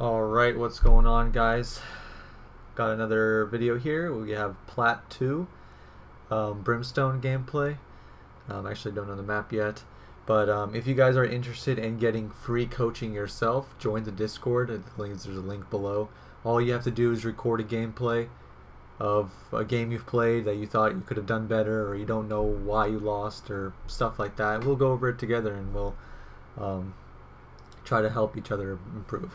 Alright, what's going on, guys? Got another video here. We have Plat 2 Brimstone gameplay. Actually don't know the map yet, but if you guys are interested in getting free coaching yourself, join the Discord. There's a link below. All you have to do is record a gameplay of a game you've played that you thought you could have done better, or you don't know why you lost, or stuff like that. We'll go over it together and we'll try to help each other improve.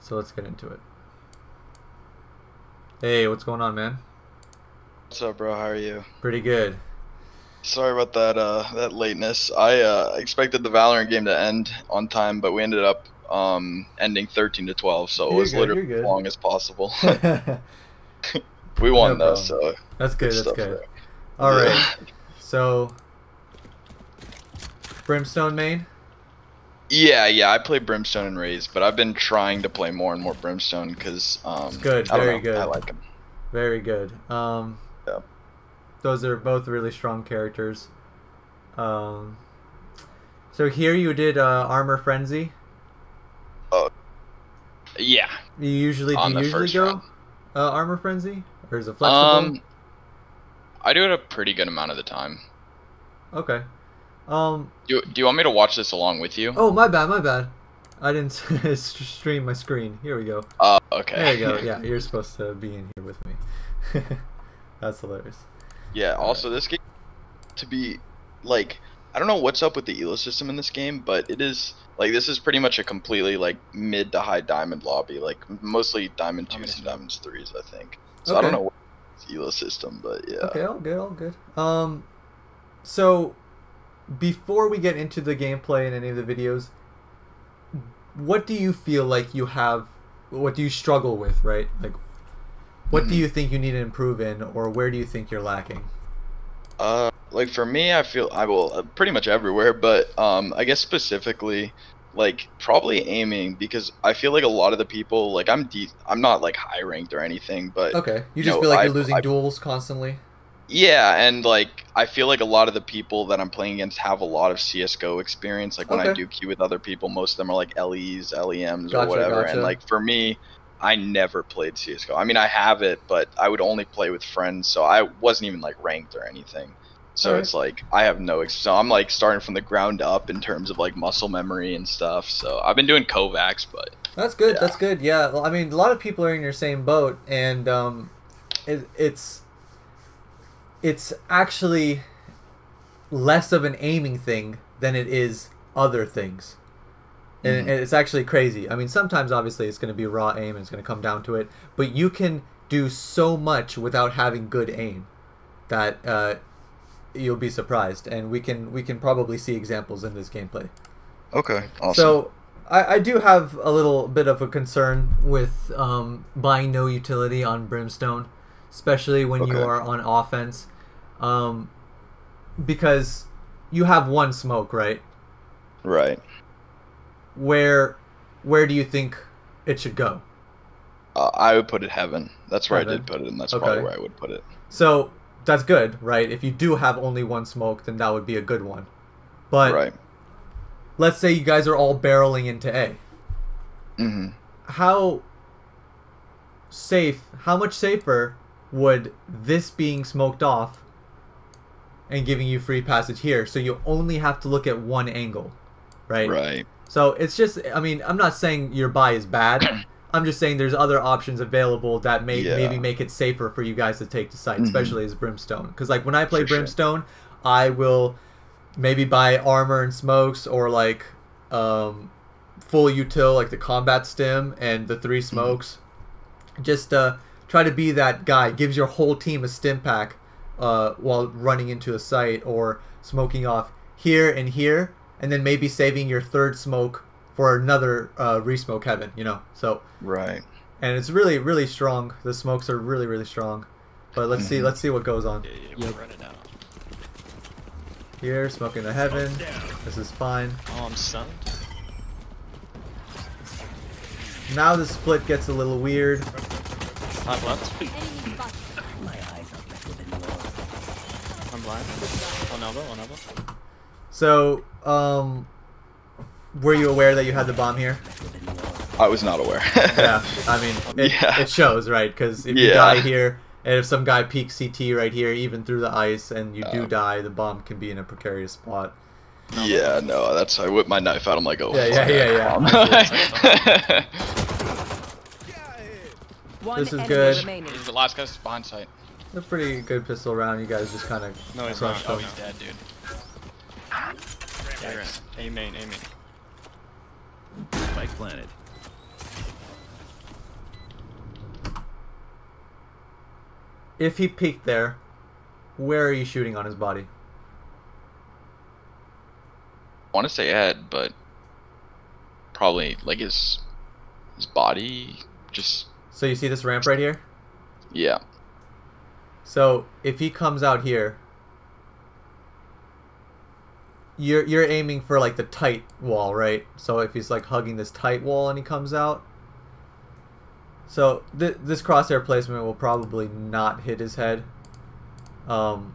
So let's get into it. Hey, what's going on, man? What's up, bro? How are you? Pretty good. Sorry about that lateness. I expected the Valorant game to end on time, but we ended up ending 13-12, so it was literally as long as possible. We won though, so that's good. That's good. All right. So Brimstone main. Yeah, I play Brimstone and Raze, but I've been trying to play more and more Brimstone because it's good, very good. I like him. Very good. Yeah. Those are both really strong characters. So here you did Armor Frenzy. Yeah. Do you usually go Armor Frenzy, or is it flexible? I do it a pretty good amount of the time. Okay. Do you want me to watch this along with you? Oh, my bad. I didn't stream my screen. Here we go. Okay. There you go. Yeah, you're supposed to be in here with me. That's hilarious. Yeah, also this game to be like, I don't know what's up with the elo system in this game, but it is like, this is pretty much a completely like mid to high diamond lobby, like mostly diamond 2s and diamond 3s, I think. So I don't know what's the elo system, but yeah. Okay, all good. So before we get into the gameplay and any of the videos, what do you feel like you have, what do you struggle with, right? Like, what do you think you need to improve in, or where do you think you're lacking? Like for me, I feel pretty much everywhere, but I guess specifically, like probably aiming, because I feel like a lot of the people, like I'm not like high ranked or anything, but okay, you just feel like you're losing duels constantly. Yeah, and like I feel like a lot of the people that I'm playing against have a lot of CS:GO experience. Like when I do queue with other people, most of them are like LEs, LEMs, or whatever. And like for me, I never played CS:GO. I mean, I have it, but I would only play with friends, so I wasn't even like ranked or anything. So it's like I have so I'm like starting from the ground up in terms of like muscle memory and stuff. So I've been doing Kovacs, but that's good. Yeah. That's good. Yeah, well, I mean, a lot of people are in your same boat, and it's actually less of an aiming thing than it is other things. And it's actually crazy. I mean, sometimes obviously it's going to be raw aim and it's going to come down to it, but you can do so much without having good aim that you'll be surprised, and we can probably see examples in this gameplay. Okay, awesome. So I do have a little bit of a concern with buying no utility on Brimstone, especially when you are on offense, because you have one smoke, right? Right. Where do you think it should go? I would put it heaven. That's where I did put it, and that's probably where I would put it. So that's good, right? If you do have only one smoke, then that would be a good one. But let's say you guys are all barreling into A. How much safer would this being smoked off and giving you free passage here, so you only have to look at one angle, right? Right. So it's just, I mean, I'm not saying your buy is bad. I'm just saying there's other options available that maybe make it safer for you guys to take to site, especially as Brimstone. Because like when I play Brimstone, I will maybe buy armor and smokes, or like full util, like the combat stim and the 3 smokes. Just try to be that guy. Gives your whole team a stim pack while running into a site, or smoking off here and here, and then maybe saving your 3rd smoke for another re-smoke heaven, you know. So and it's really strong. The smokes are really strong. But let's see what goes on. Here, smoking the heaven. This is fine. Oh, I'm stunned. Now the split gets a little weird. I'm left. I'm blind. On elbow. So, were you aware that you had the bomb here? I was not aware. Yeah, I mean, it shows, right? Because if you die here, and if some guy peeks CT right here, even through the ice, and you do die, the bomb can be in a precarious spot. Yeah, no, that's... I whip my knife out, I'm like, oh, yeah. This is good. He's the last guy's behind sight. A pretty good pistol round. You guys just kind of... No, he's not. Oh, he's dead, dude. A main. Spike planted. If he peeked there, where are you shooting on his body? I want to say head, but probably like his body. Just... So you see this ramp right here? Yeah. So if he comes out here, you're aiming for like the tight wall, right? So if he's like hugging this tight wall and he comes out, so this crosshair placement will probably not hit his head. Okay.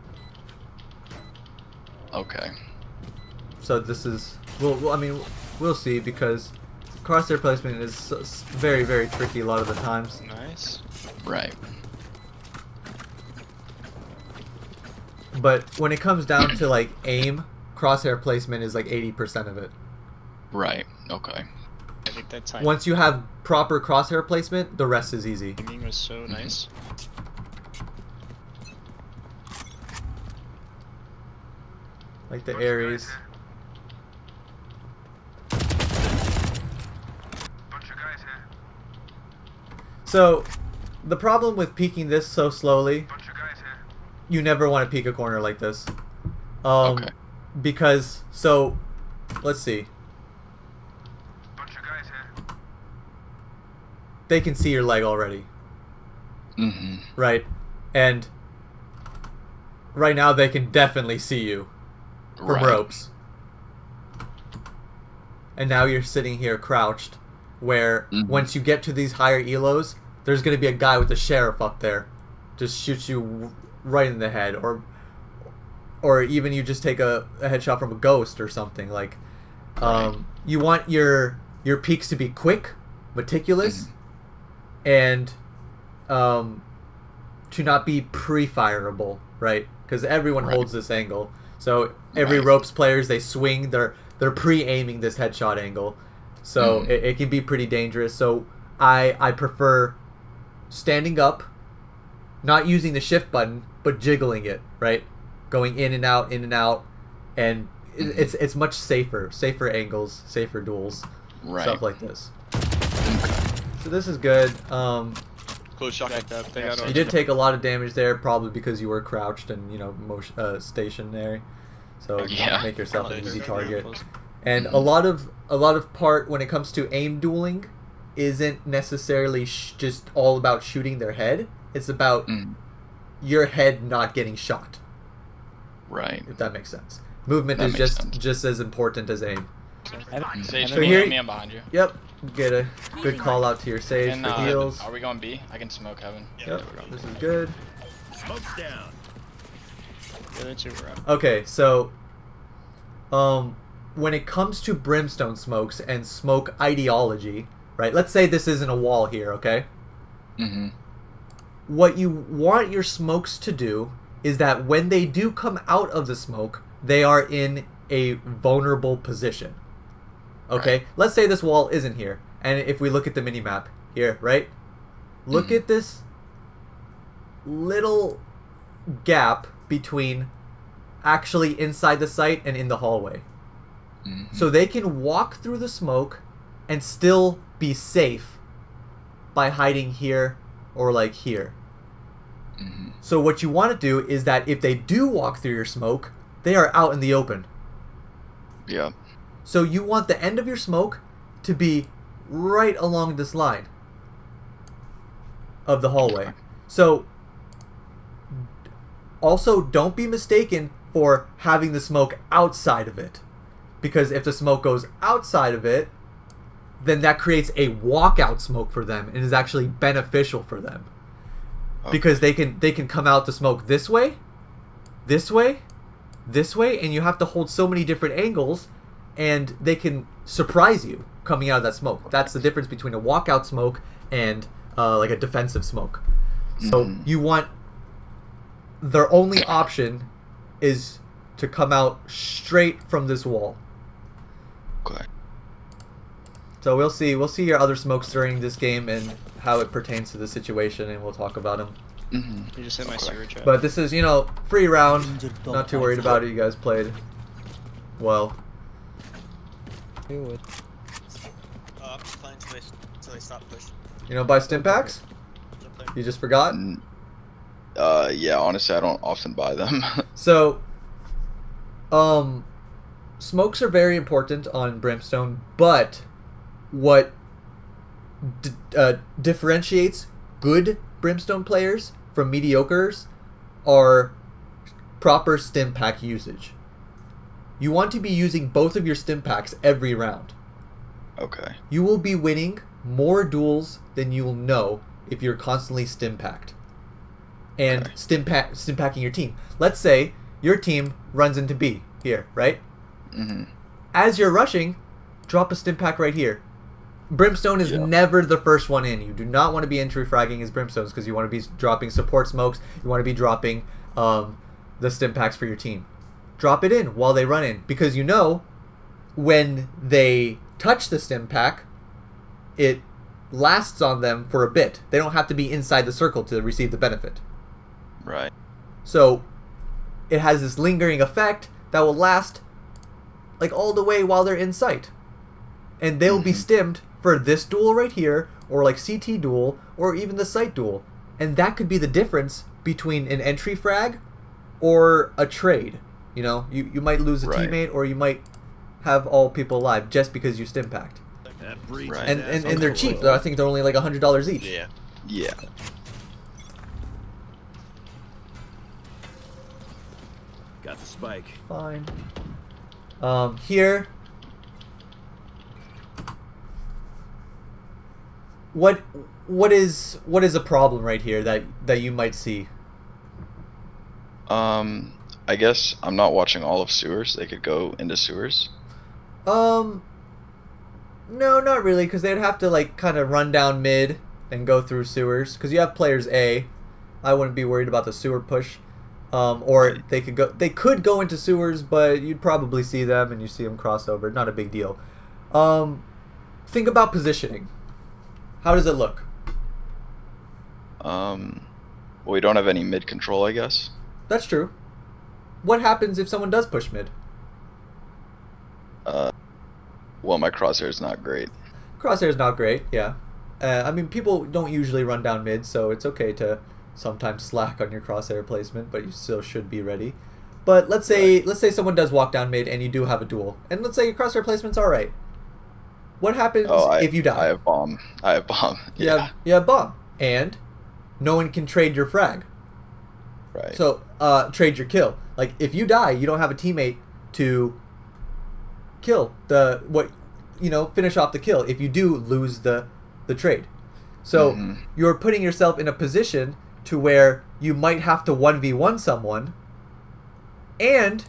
So this is I mean we'll see, because crosshair placement is very, very tricky a lot of the times. Nice. Right. But when it comes down to like aim, crosshair placement is like 80% of it. Right. Okay. I think that time. Once you have proper crosshair placement, the rest is easy. Aiming was so nice. Like the Ares. So, the problem with peeking this so slowly, you never want to peek a corner like this. Okay. Because, so, let's see. They can see your leg already. Mm-hmm. Right? And right now they can definitely see you from ropes. And now you're sitting here crouched, where once you get to these higher elos, there's going to be a guy with a sheriff up there. Just shoots you right in the head. Or even you just take a headshot from a ghost or something. Like, you want your peaks to be quick, meticulous, and to not be pre-fireable, right? Because everyone holds this angle. So every ropes players, they swing, they're pre-aiming this headshot angle. So it can be pretty dangerous. So I prefer standing up, not using the shift button, but jiggling it, right? Going in and out, and it's much safer angles, safer duels, stuff like this. So this is good. Close shot like that. You did take a lot of damage there, probably because you were crouched and stationary. So make yourself an easy target. And a lot of part when it comes to aim dueling isn't necessarily just all about shooting their head. It's about your head not getting shot. Right. If that makes sense. Movement is just as important as aim. Sage, so here, me, I'm behind you. Yep. Get a good call out to your Sage for heals. Are we going B? I can smoke heaven. Yep. This is good. Smoke's down. Okay, so when it comes to Brimstone smokes and smoke ideology, right? Let's say this isn't a wall here, okay? What you want your smokes to do is that when they do come out of the smoke, they are in a vulnerable position. Okay? Let's say this wall isn't here. And if we look at the minimap here, right? Look at this little gap between actually inside the site and in the hallway. So they can walk through the smoke and still be safe by hiding here or like here. So what you want to do is that if they do walk through your smoke, they are out in the open. Yeah. So you want the end of your smoke to be right along this line of the hallway. So also don't be mistaken for having the smoke outside of it. Because if the smoke goes outside of it, then that creates a walkout smoke for them and is actually beneficial for them. Because they can come out the smoke this way, this way, this way, and you have to hold so many different angles, and they can surprise you coming out of that smoke. That's the difference between a walkout smoke and like a defensive smoke. So you want, their only option is to come out straight from this wall. Okay. So we'll see your other smokes during this game and how it pertains to the situation, and we'll talk about them. You just hit my sewer chat. But this is, you know, free round. Not too worried about it. You guys played well. I'm just playing until they stop pushing. You know, buy stim packs? You just forgot? Yeah, honestly, I don't often buy them. So, smokes are very important on Brimstone, but what differentiates good Brimstone players from mediocres are proper stim pack usage. You want to be using both of your stim packs every round. Okay. You will be winning more duels than you will know if you're constantly stim packed. And stim packing your team. Let's say your team runs into B here, right? As you're rushing, drop a stim pack right here. Brimstone is never the first one in. You do not want to be entry fragging as Brimstones because you want to be dropping support smokes. You want to be dropping the stim packs for your team. Drop it in while they run in, because you know when they touch the stim pack, it lasts on them for a bit. They don't have to be inside the circle to receive the benefit. Right. So it has this lingering effect that will last like all the way while they're in sight. And they'll be stimmed for this duel right here, or like CT duel, or even the sight duel. And that could be the difference between an entry frag or a trade. You know, you might lose a teammate, or you might have all people alive just because you stim packed. And they're cheap. I think they're only like $100 each. Yeah. Yeah. Got the spike. Fine. Here. What is a problem right here that you might see? I guess I'm not watching all of sewers. They could go into sewers. No, not really, because they'd have to like kind of run down mid and go through sewers. Because you have players A. I wouldn't be worried about the sewer push. Or they could go into sewers, but you'd probably see them and you see them cross over. Not a big deal. Think about positioning. How does it look? Well, we don't have any mid control, I guess. That's true. What happens if someone does push mid? Well, my crosshair's not great. Crosshair's not great, yeah. I mean, people don't usually run down mid, so it's okay to sometimes slack on your crosshair placement, but you still should be ready. But let's say someone does walk down mid and you do have a duel, and let's say your crosshair placement's all right. What happens if you die? I have bomb. Yeah. You have bomb, and no one can trade your frag. Right. So trade your kill. Like if you die, you don't have a teammate to kill finish off the kill. If you do lose the trade, so you're putting yourself in a position to where you might have to 1v1 someone, and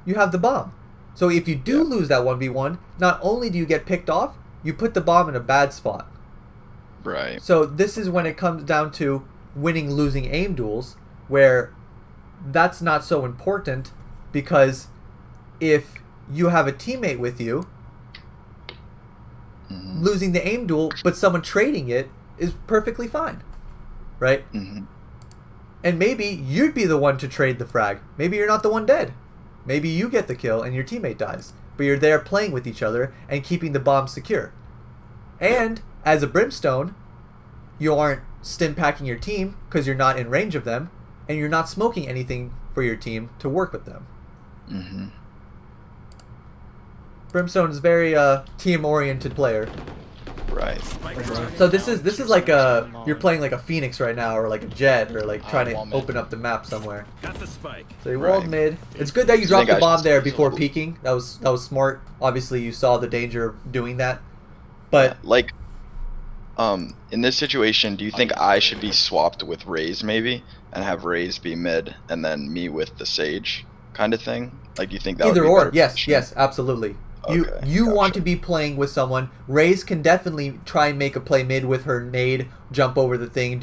you have the bomb. So if you do lose that 1v1, not only do you get picked off, you put the bomb in a bad spot. Right. So this is when it comes down to winning losing aim duels, where that's not so important, because if you have a teammate with you, losing the aim duel but someone trading it is perfectly fine, right? And maybe you'd be the one to trade the frag. Maybe you're not the one dead. Maybe you get the kill and your teammate dies, but you're there playing with each other and keeping the bomb secure. And as a Brimstone, you aren't stim packing your team because you're not in range of them, and you're not smoking anything for your team to work with them. Brimstone is a very team-oriented player. Right. So this is like you're playing like a Phoenix right now, or like a Jet, or like trying to open up the map somewhere. Got the spike. So you walled mid. It's good that you dropped the bomb there before peeking. That was smart. Obviously, you saw the danger of doing that. But like, in this situation, do you think I should be swapped with Raze maybe, and have Raze be mid, and then me with the Sage kind of thing? Like, you think that either would be or? better Yes, position? yes, absolutely. You want to be playing with someone. Raze can definitely try and make a play mid with her nade, jump over the thing,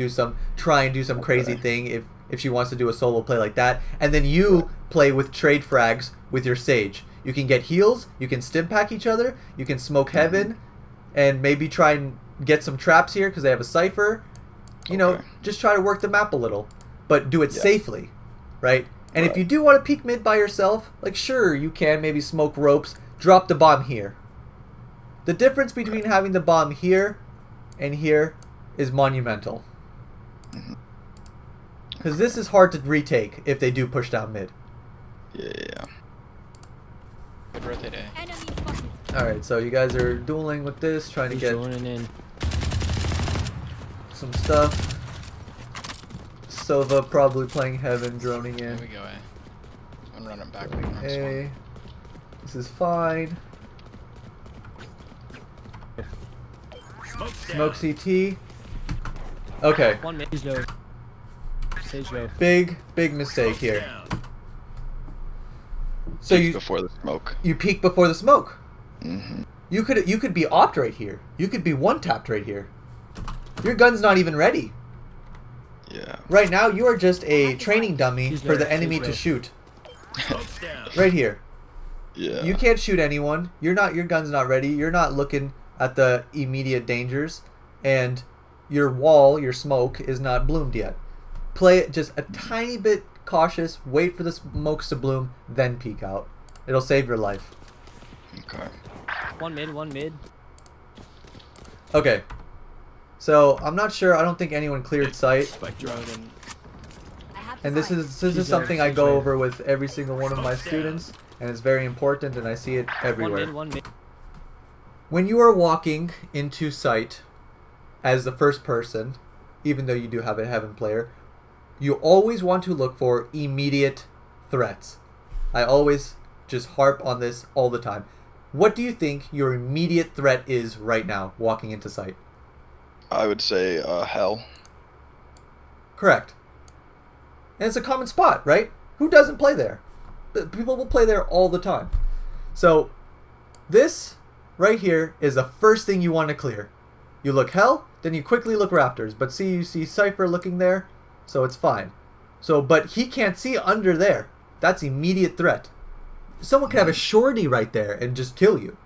try and do some crazy thing if she wants to do a solo play like that. And then you play with trade frags with your Sage. You can get heals, you can stim pack each other, you can smoke heaven, and maybe try and get some traps here because they have a Cypher. You know, just try to work the map a little, but do it safely, right? And if you do want to peek mid by yourself, like sure, you can maybe smoke ropes, drop the bomb here. The difference between having the bomb here and here is monumental. Because this is hard to retake if they do push down mid. Yeah. Good rotate A. Alright, so you guys are dueling with this, trying to get some stuff. Sova probably playing heaven, droning in. There we go, A. I'm running back. A. This is fine. Smoke CT. Okay. One mid. Sage low. Big mistake here. So peek before the smoke. You peek before the smoke. You could be opt right here. You could be one tapped right here. Your gun's not even ready. Yeah. Right now you are just a training dummy for the enemy to shoot. Right here. Yeah. You can't shoot anyone. Your gun's not ready. You're not looking at the immediate dangers, and your wall, your smoke, is not bloomed yet. Play it just a tiny bit cautious. Wait for the smokes to bloom, then peek out. It'll save your life. Okay. One mid. Okay. So I'm not sure. I don't think anyone cleared sight. And this is something I go over with every single one of my students, and it's very important, and I see it everywhere. One mid. When you are walking into sight as the first person, even though you do have a heaven player, you always want to look for immediate threats. I always just harp on this all the time. What do you think your immediate threat is right now, walking into sight? I would say hell. Correct. And it's a common spot, right? Who doesn't play there? People will play there all the time. So this right here is the first thing you want to clear. You look hell, then you quickly look rafters. But see, you see Cypher looking there, so it's fine. So, but he can't see under there. That's immediate threat. Someone could have a shorty right there and just kill you,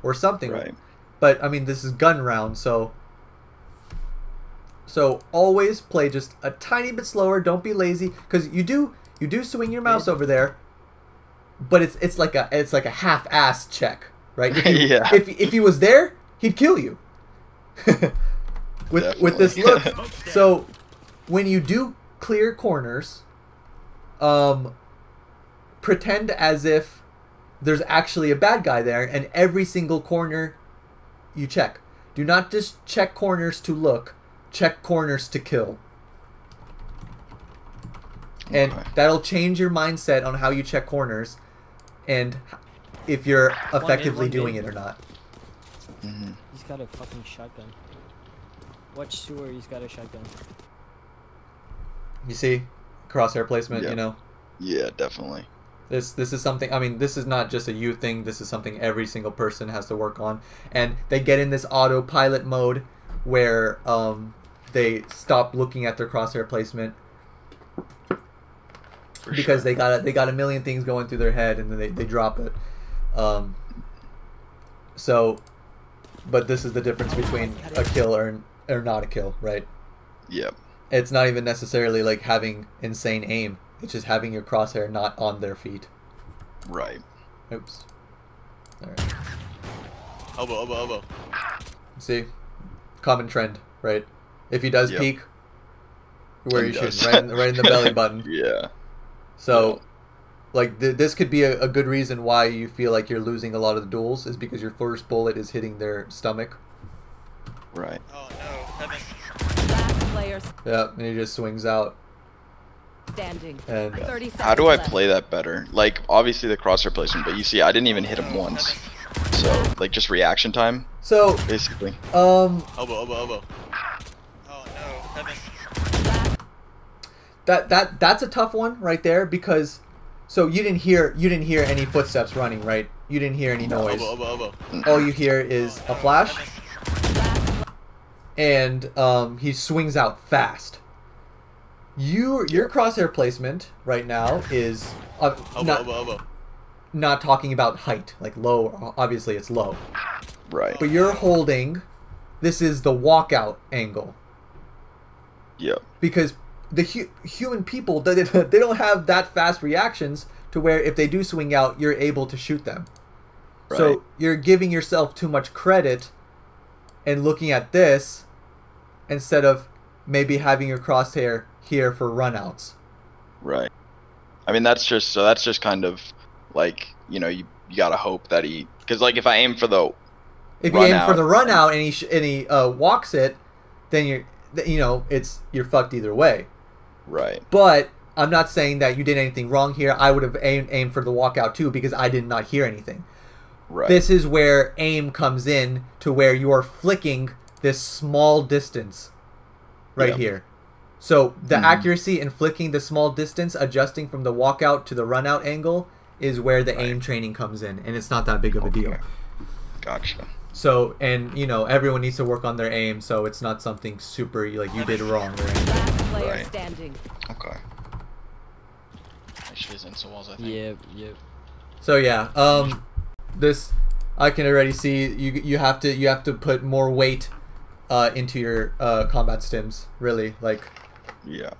or something. Right. But I mean, this is gun round, so always play just a tiny bit slower. Don't be lazy, because you do swing your mouse over there, but it's like a half-ass check, right? If he was there, he'd kill you. with this look. So when you do clear corners, pretend as if there's actually a bad guy there, and every single corner you check. Do not just check corners to look. Check corners to kill. And that'll change your mindset on how you check corners, and if you're effectively doing it or not. He's got a fucking shotgun. Watch sewer, he's got a shotgun. You see? Crosshair placement, you know? Yeah, definitely. This is something, I mean, this is not just a you thing, this is something every single person has to work on. And they get in this autopilot mode where they stop looking at their crosshair placement because they got a million things going through their head, and then they drop it. But this is the difference between a kill or not a kill, right? Yep. It's not even necessarily like having insane aim. It's just having your crosshair not on their feet. Right. Oops. Alright. Elbow. See? Common trend, right? If he does peek, where you shoot, right in the belly button. Yeah. So, like, this could be a good reason why you feel like you're losing a lot of the duels, is because your first bullet is hitting their stomach. Right. Oh no, heaven. Yeah, and he just swings out. Standing. And how do I play that better? Like, obviously the crosshair placement, but you see, I didn't even hit him once. So, like, just reaction time. So basically. Elbow. Oh no, heaven. That's a tough one right there, because so you didn't hear any footsteps running, right? you didn't hear any noise. Elbow. All you hear is a flash, and he swings out fast. Your crosshair placement right now is not talking about height, like low. Obviously, it's low. Right. But you're holding. This is the walkout angle. Yep. Because the human people, they don't have that fast reactions to where if they do swing out, you're able to shoot them. Right. So you're giving yourself too much credit and looking at this instead of maybe having your crosshair here for runouts. Right. I mean, that's just kind of like, you know, you gotta hope that because like if I aim for the If you aim for the run out and he walks it, then you're fucked either way. Right. But I'm not saying that you did anything wrong here. I would have aimed for the walkout too because I did not hear anything. Right. This is where aim comes in to where you are flicking this small distance right here. So the accuracy in flicking the small distance, adjusting from the walkout to the run out angle is where the aim training comes in, and it's not that big of a deal. Gotcha. So, and everyone needs to work on their aim, so it's not something super like you did wrong or anything. Player standing. Okay. She's into walls, I think. Yep. So yeah, this I can already see you have to put more weight into your combat stims, really, like. Yeah.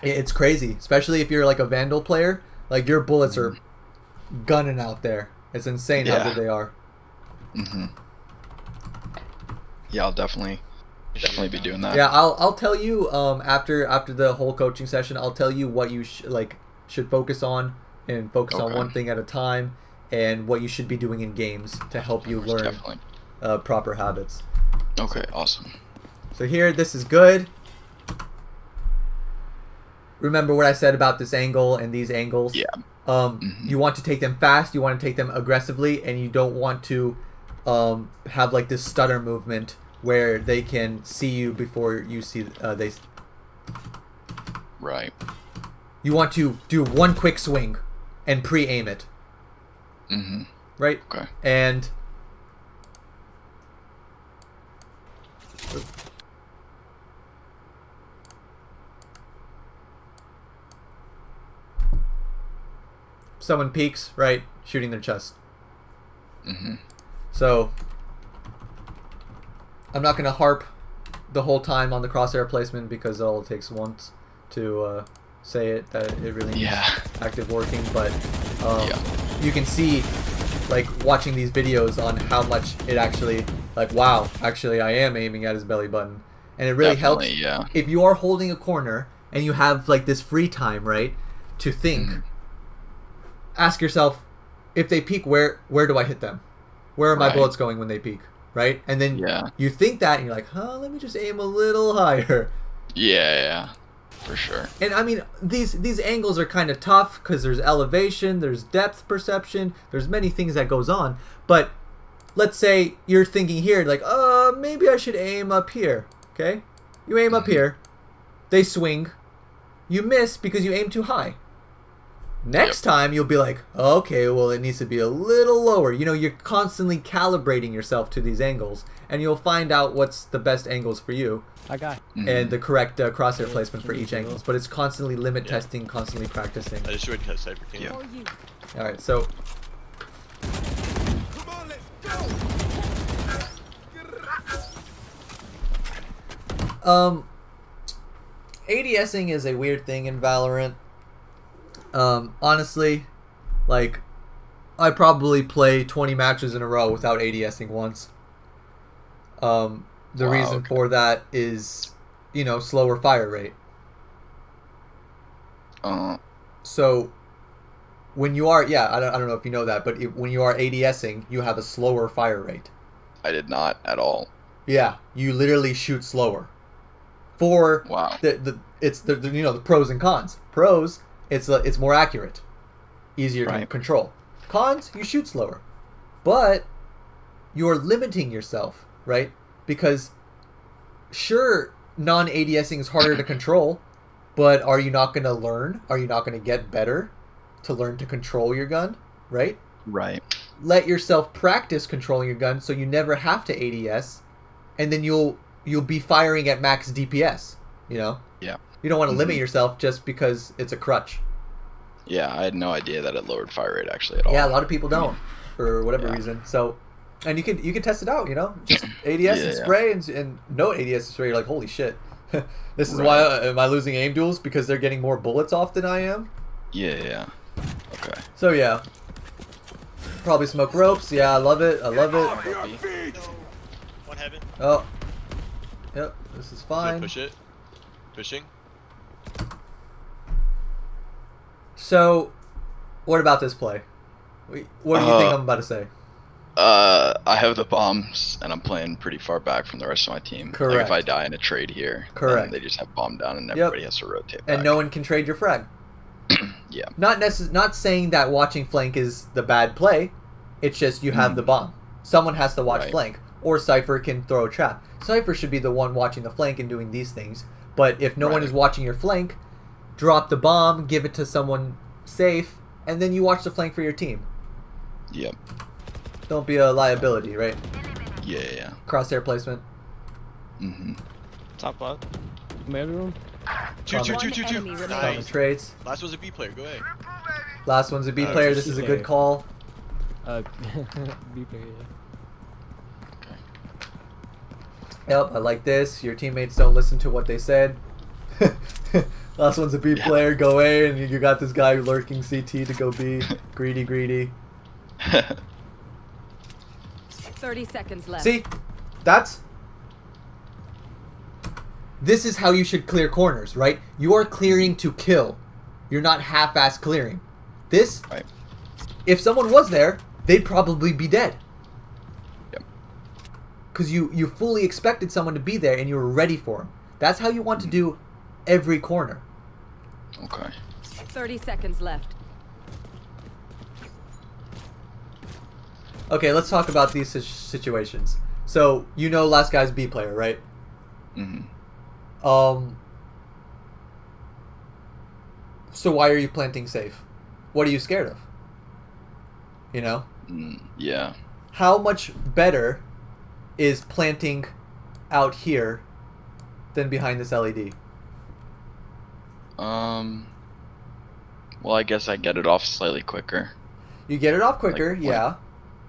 It's crazy, especially if you're like a Vandal player. Like your bullets are gunning out there. It's insane how good they are. Yeah, I'll definitely be doing that. Yeah, I'll tell you after the whole coaching session. I'll tell you what you should focus on and focus on one thing at a time, and what you should be doing in games to help you learn proper habits. Okay, awesome. So here, this is good. Remember what I said about this angle and these angles? Yeah. You want to take them fast, you want to take them aggressively, and you don't want to have like this stutter movement where they can see you before you see they. Right. You want to do one quick swing and pre-aim it. Right? Okay. And someone peeks, right? Shooting their chest. So I'm not going to harp the whole time on the crosshair placement because all it takes once to say it that it really needs active working. But you can see, like, watching these videos on how much it actually, like, wow, actually I am aiming at his belly button. And it really helps if you are holding a corner and you have, like, this free time, right, to think. Ask yourself, if they peek, where do I hit them? Where are my bullets going when they peek? Right? And then you think that, and you're like, let me just aim a little higher. Yeah, for sure. And I mean, these angles are kind of tough because there's elevation, there's depth perception, there's many things that goes on. But let's say you're thinking here, like, maybe I should aim up here. Okay? You aim up here, they swing, you miss because you aim too high. Next time, you'll be like, okay, well, it needs to be a little lower. You're constantly calibrating yourself to these angles, and you'll find out what's the best angles for you. And the correct crosshair placement for each angles. But it's constantly limit testing, constantly practicing. I just went to Cypher King. Alright, so... ADSing is a weird thing in Valorant. Honestly, like, I probably play 20 matches in a row without ADSing once. The reason for that is, slower fire rate. So, when you are, I don't know if you know that, but when you are ADSing, you have a slower fire rate. I did not at all. Yeah, you literally shoot slower. For the pros and cons. Pros, it's more accurate, easier to control. Cons, you shoot slower, but you're limiting yourself, right? Because sure, non-ADSing is harder to control, but are you not going to learn? Are you not going to get better? to learn to control your gun, right? Right. Let yourself practice controlling your gun so you never have to ADS, and then you'll be firing at max DPS, you know? Yeah. You don't want to limit yourself just because it's a crutch. Yeah, I had no idea that it lowered fire rate actually at all. Yeah, a lot of people don't for whatever reason. So, and you can test it out, you know? Just ADS and spray and no ADS and spray. You're like, holy shit. This is why am I losing aim duels? Because they're getting more bullets off than I am? Yeah. Okay. So yeah. Probably smoke ropes. Yeah, I love it. I love it. One heaven. Oh. Yep, this is fine. Push it. Pushing. So, what about this play? What do you think I'm about to say? I have the bombs, and I'm playing pretty far back from the rest of my team. Correct. Like if I die in a trade here, then they just have bomb down, and everybody has to rotate back. And no one can trade your frag. Yeah. Not saying that watching flank is the bad play. It's just you have the bomb. Someone has to watch flank, or Cypher can throw a trap. Cypher should be the one watching the flank and doing these things. But if no one is watching your flank, drop the bomb, give it to someone safe, and then you watch the flank for your team. Yep. Don't be a liability, right? Yeah. Crosshair placement. Top left. Middle room. Two. Common trades. Last one's a B player. Go ahead. Last one's a B player. This is a good call. B player. Yep, I like this. Your teammates don't listen to what they said. Last one's a B player. Go A, and you got this guy lurking CT to go B. Greedy. 30 seconds left. See? This is how you should clear corners, right? You are clearing to kill. You're not half-ass clearing. This, if someone was there, they'd probably be dead. Yep. Because you fully expected someone to be there and you were ready for him. That's how you want to do every corner. Okay. 30 seconds left. Okay, let's talk about these situations. So, you know last guy's B player, right? So why are you planting safe? What are you scared of? You know? Yeah. How much better is planting out here than behind this LED? Well, I guess I get it off slightly quicker. You get it off quicker, yeah.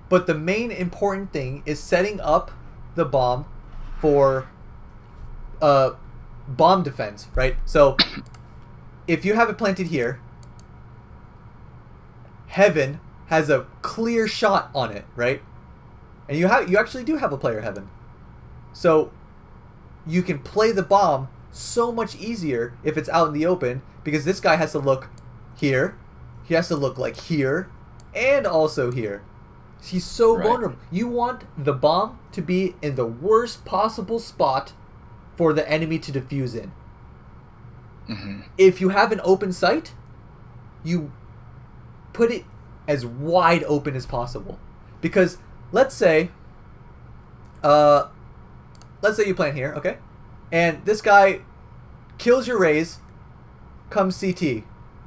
But the main important thing is setting up the bomb for bomb defense, right? So if you have it planted here, Heaven has a clear shot on it, right? And you actually do have a player Heaven. So you can play the bomb so much easier if it's out in the open, because this guy has to look here. He has to look like here and also here. He's so vulnerable. You want the bomb to be in the worst possible spot for the enemy to defuse in. If you have an open sight, you put it as wide open as possible. Because let's say you plant here, okay? And this guy kills your raise, comes CT,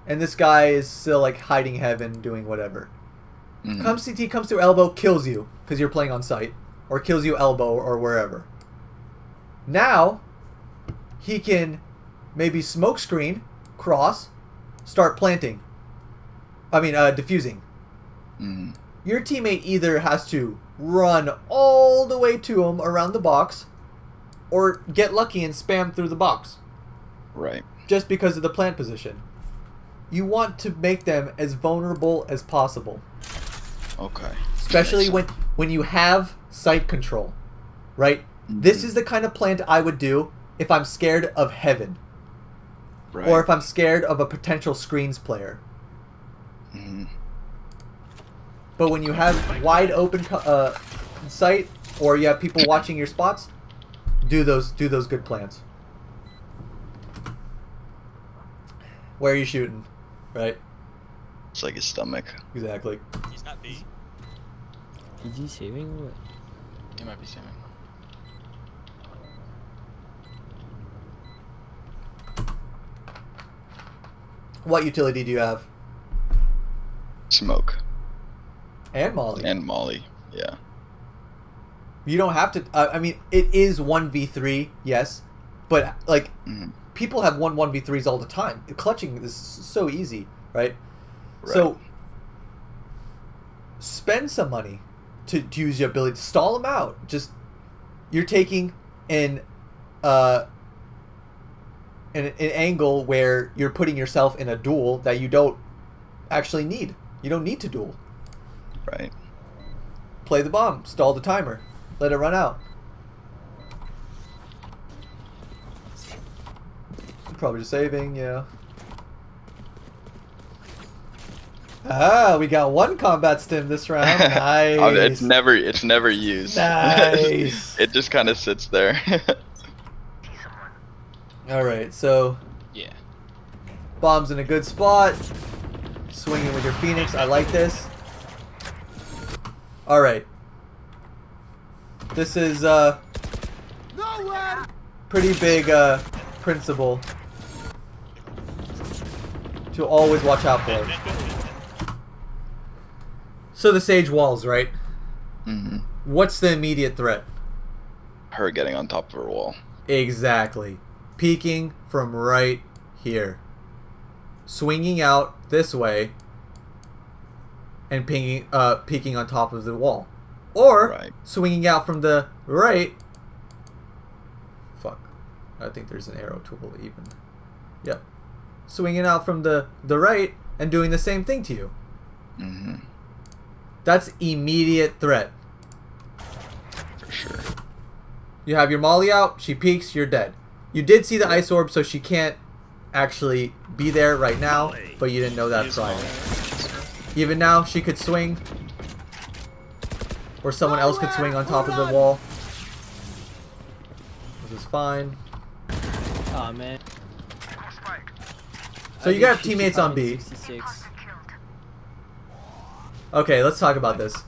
and this guy is still like hiding Heaven, doing whatever. Comes CT, comes through elbow, kills you because you're playing on site, or kills you elbow or wherever. Now he can maybe smoke screen, cross, start planting. Diffusing. Your teammate either has to run all the way to him around the box, or get lucky and spam through the box. Right. Just because of the plant position. You want to make them as vulnerable as possible. Okay. Especially when you have sight control, right? This is the kind of plant I would do if I'm scared of Heaven. Right. Or if I'm scared of a potential screens player. But when you have wide open sight, or you have people watching your spots, do those good plants. Where are you shooting? Right? It's like his stomach. Exactly. He's not B. Is he saving or what? He might be saving. What utility do you have? Smoke. And Molly. And Molly, yeah. You don't have to... I mean, it is 1v3, yes. But, like, people have 1v3s all the time. Clutching is so easy, right? So, spend some money to use your ability to stall them out. Just, you're taking an angle where you're putting yourself in a duel that you don't actually need. You don't need to duel. Right. Play the bomb. Stall the timer. Let it run out. Probably just saving, yeah. Ah, we got one combat stim this round. Nice. It's never used. Nice. It just kind of sits there. All right, so Yeah. bomb's in a good spot. Swinging with your Phoenix. I like this. All right. This is pretty big principle to always watch out for. So the Sage walls, right? What's the immediate threat? Her getting on top of her wall. Exactly. Peeking from right here. Swinging out this way and peeking on top of the wall. Or swinging out from the right. Fuck. I think there's an arrow tool even. Yep. Swinging out from the right and doing the same thing to you. That's immediate threat. For sure. You have your Molly out, she peeks, you're dead. You did see the ice orb, so she can't actually be there right now, but you didn't know that prior. Even now, she could swing. Or someone else could swing on top of the wall. This is fine. Oh man. So you got teammates on B. 66. Okay, let's talk about this.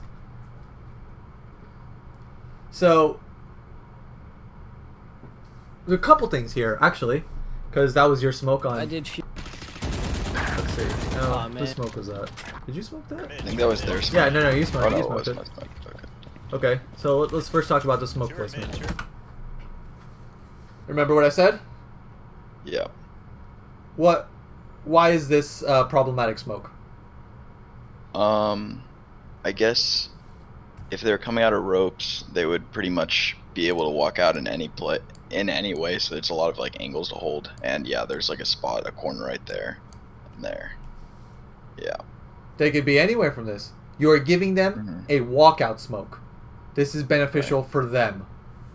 So there's a couple things here, actually, because that was your smoke on. I did. Let's see. No, the smoke was that. Did you smoke that? I think that was their smoke. Yeah, no, you smoked. Oh, no, you smoked it it. was my smoke. Okay, so let's first talk about the smoke placement. Remember what I said? Yeah. Why is this problematic smoke? I guess if they're coming out of ropes, they would pretty much be able to walk out in any way. So there's a lot of like angles to hold, and yeah, there's like a corner right there, and there. Yeah. They could be anywhere from this. You are giving them a walkout smoke. This is beneficial for them.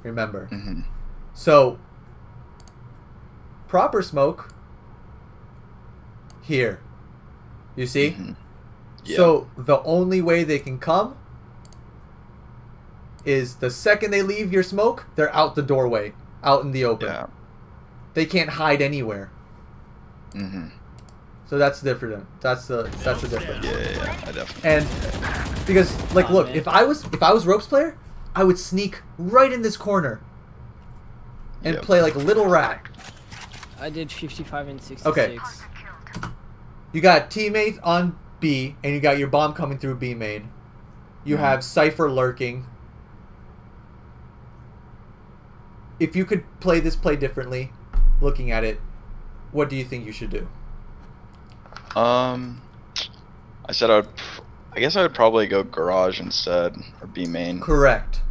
Remember. So proper smoke here. You see? Yeah. So the only way they can come is the second they leave your smoke, they're out the doorway, out in the open. Yeah. They can't hide anywhere. So that's different. That's the difference. Yeah, I definitely. And because like look, if I was ropes player, I would sneak right in this corner and play like a little rat. I did 55 and 66. Okay. You got teammates on B, and you got your bomb coming through B main. You have Cypher lurking. If you could play this play differently, looking at it, what do you think you should do? I guess I would probably go garage instead, or B main. Correct.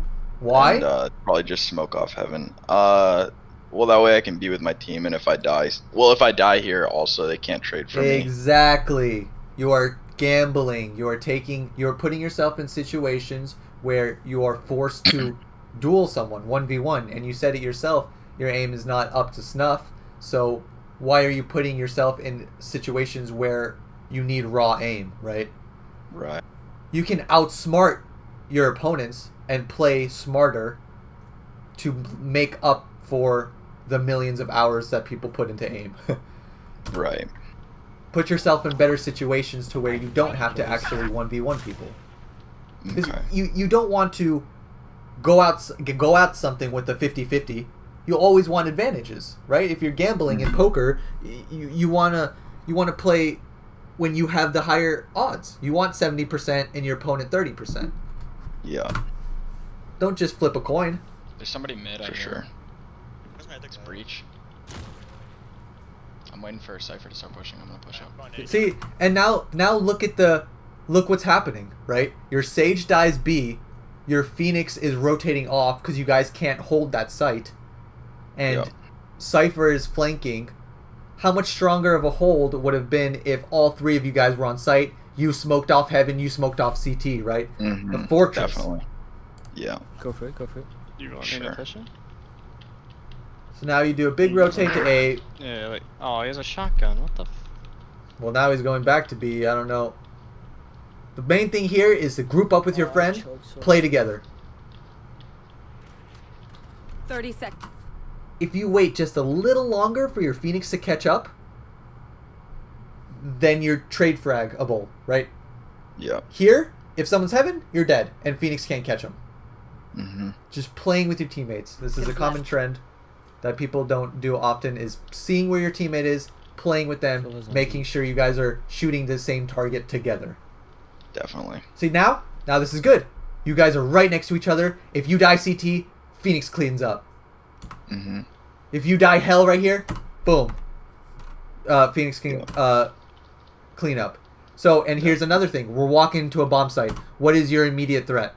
Why? And, probably just smoke off heaven. Well, that way I can be with my team, and if I die here, also they can't trade for me. Exactly. You are gambling. You are putting yourself in situations where you are forced to duel someone 1v1, and you said it yourself. Your aim is not up to snuff. So why are you putting yourself in situations where you need raw aim, right? Right. You can outsmart your opponents and play smarter to make up for the millions of hours that people put into aim. Right. Put yourself in better situations to where you don't have to actually 1v1 people. Because you don't want to go out something with a 50-50. You always want advantages, right? If you're gambling in poker, you wanna play when you have the higher odds. You want 70% and your opponent 30%. Yeah. Don't just flip a coin. There's somebody mid. For sure. It's breach. I'm waiting for Cypher to start pushing. I'm gonna push up. See, and now look what's happening, right? Your Sage dies B, your Phoenix is rotating off because you guys can't hold that site, and Cypher is flanking. How much stronger of a hold would have been if all three of you guys were on site? You smoked off Heaven, you smoked off CT, right? Mm-hmm. The fortress. Definitely. Yeah. Go for it. You want Sure. me to push it? So now you do a big rotate to A. Yeah, wait. Oh, he has a shotgun. What the? Well, now he's going back to B. I don't know. The main thing here is to group up with your friend, play together. 30 seconds. If you wait just a little longer for your Phoenix to catch up, then you're trade fragable, right? Yeah. Here, if someone's Heaven, you're dead, and Phoenix can't catch them. Mm-hmm. Just playing with your teammates. This is a common trend that people don't do often, is seeing where your teammate is, playing with them, making sure you guys are shooting the same target together. Definitely. See, now this is good. You guys are right next to each other. If you die CT, Phoenix cleans up. Mm-hmm. If you die Hell right here, boom. Phoenix can clean up. So, and here's another thing. We're walking into a bomb site. What is your immediate threat?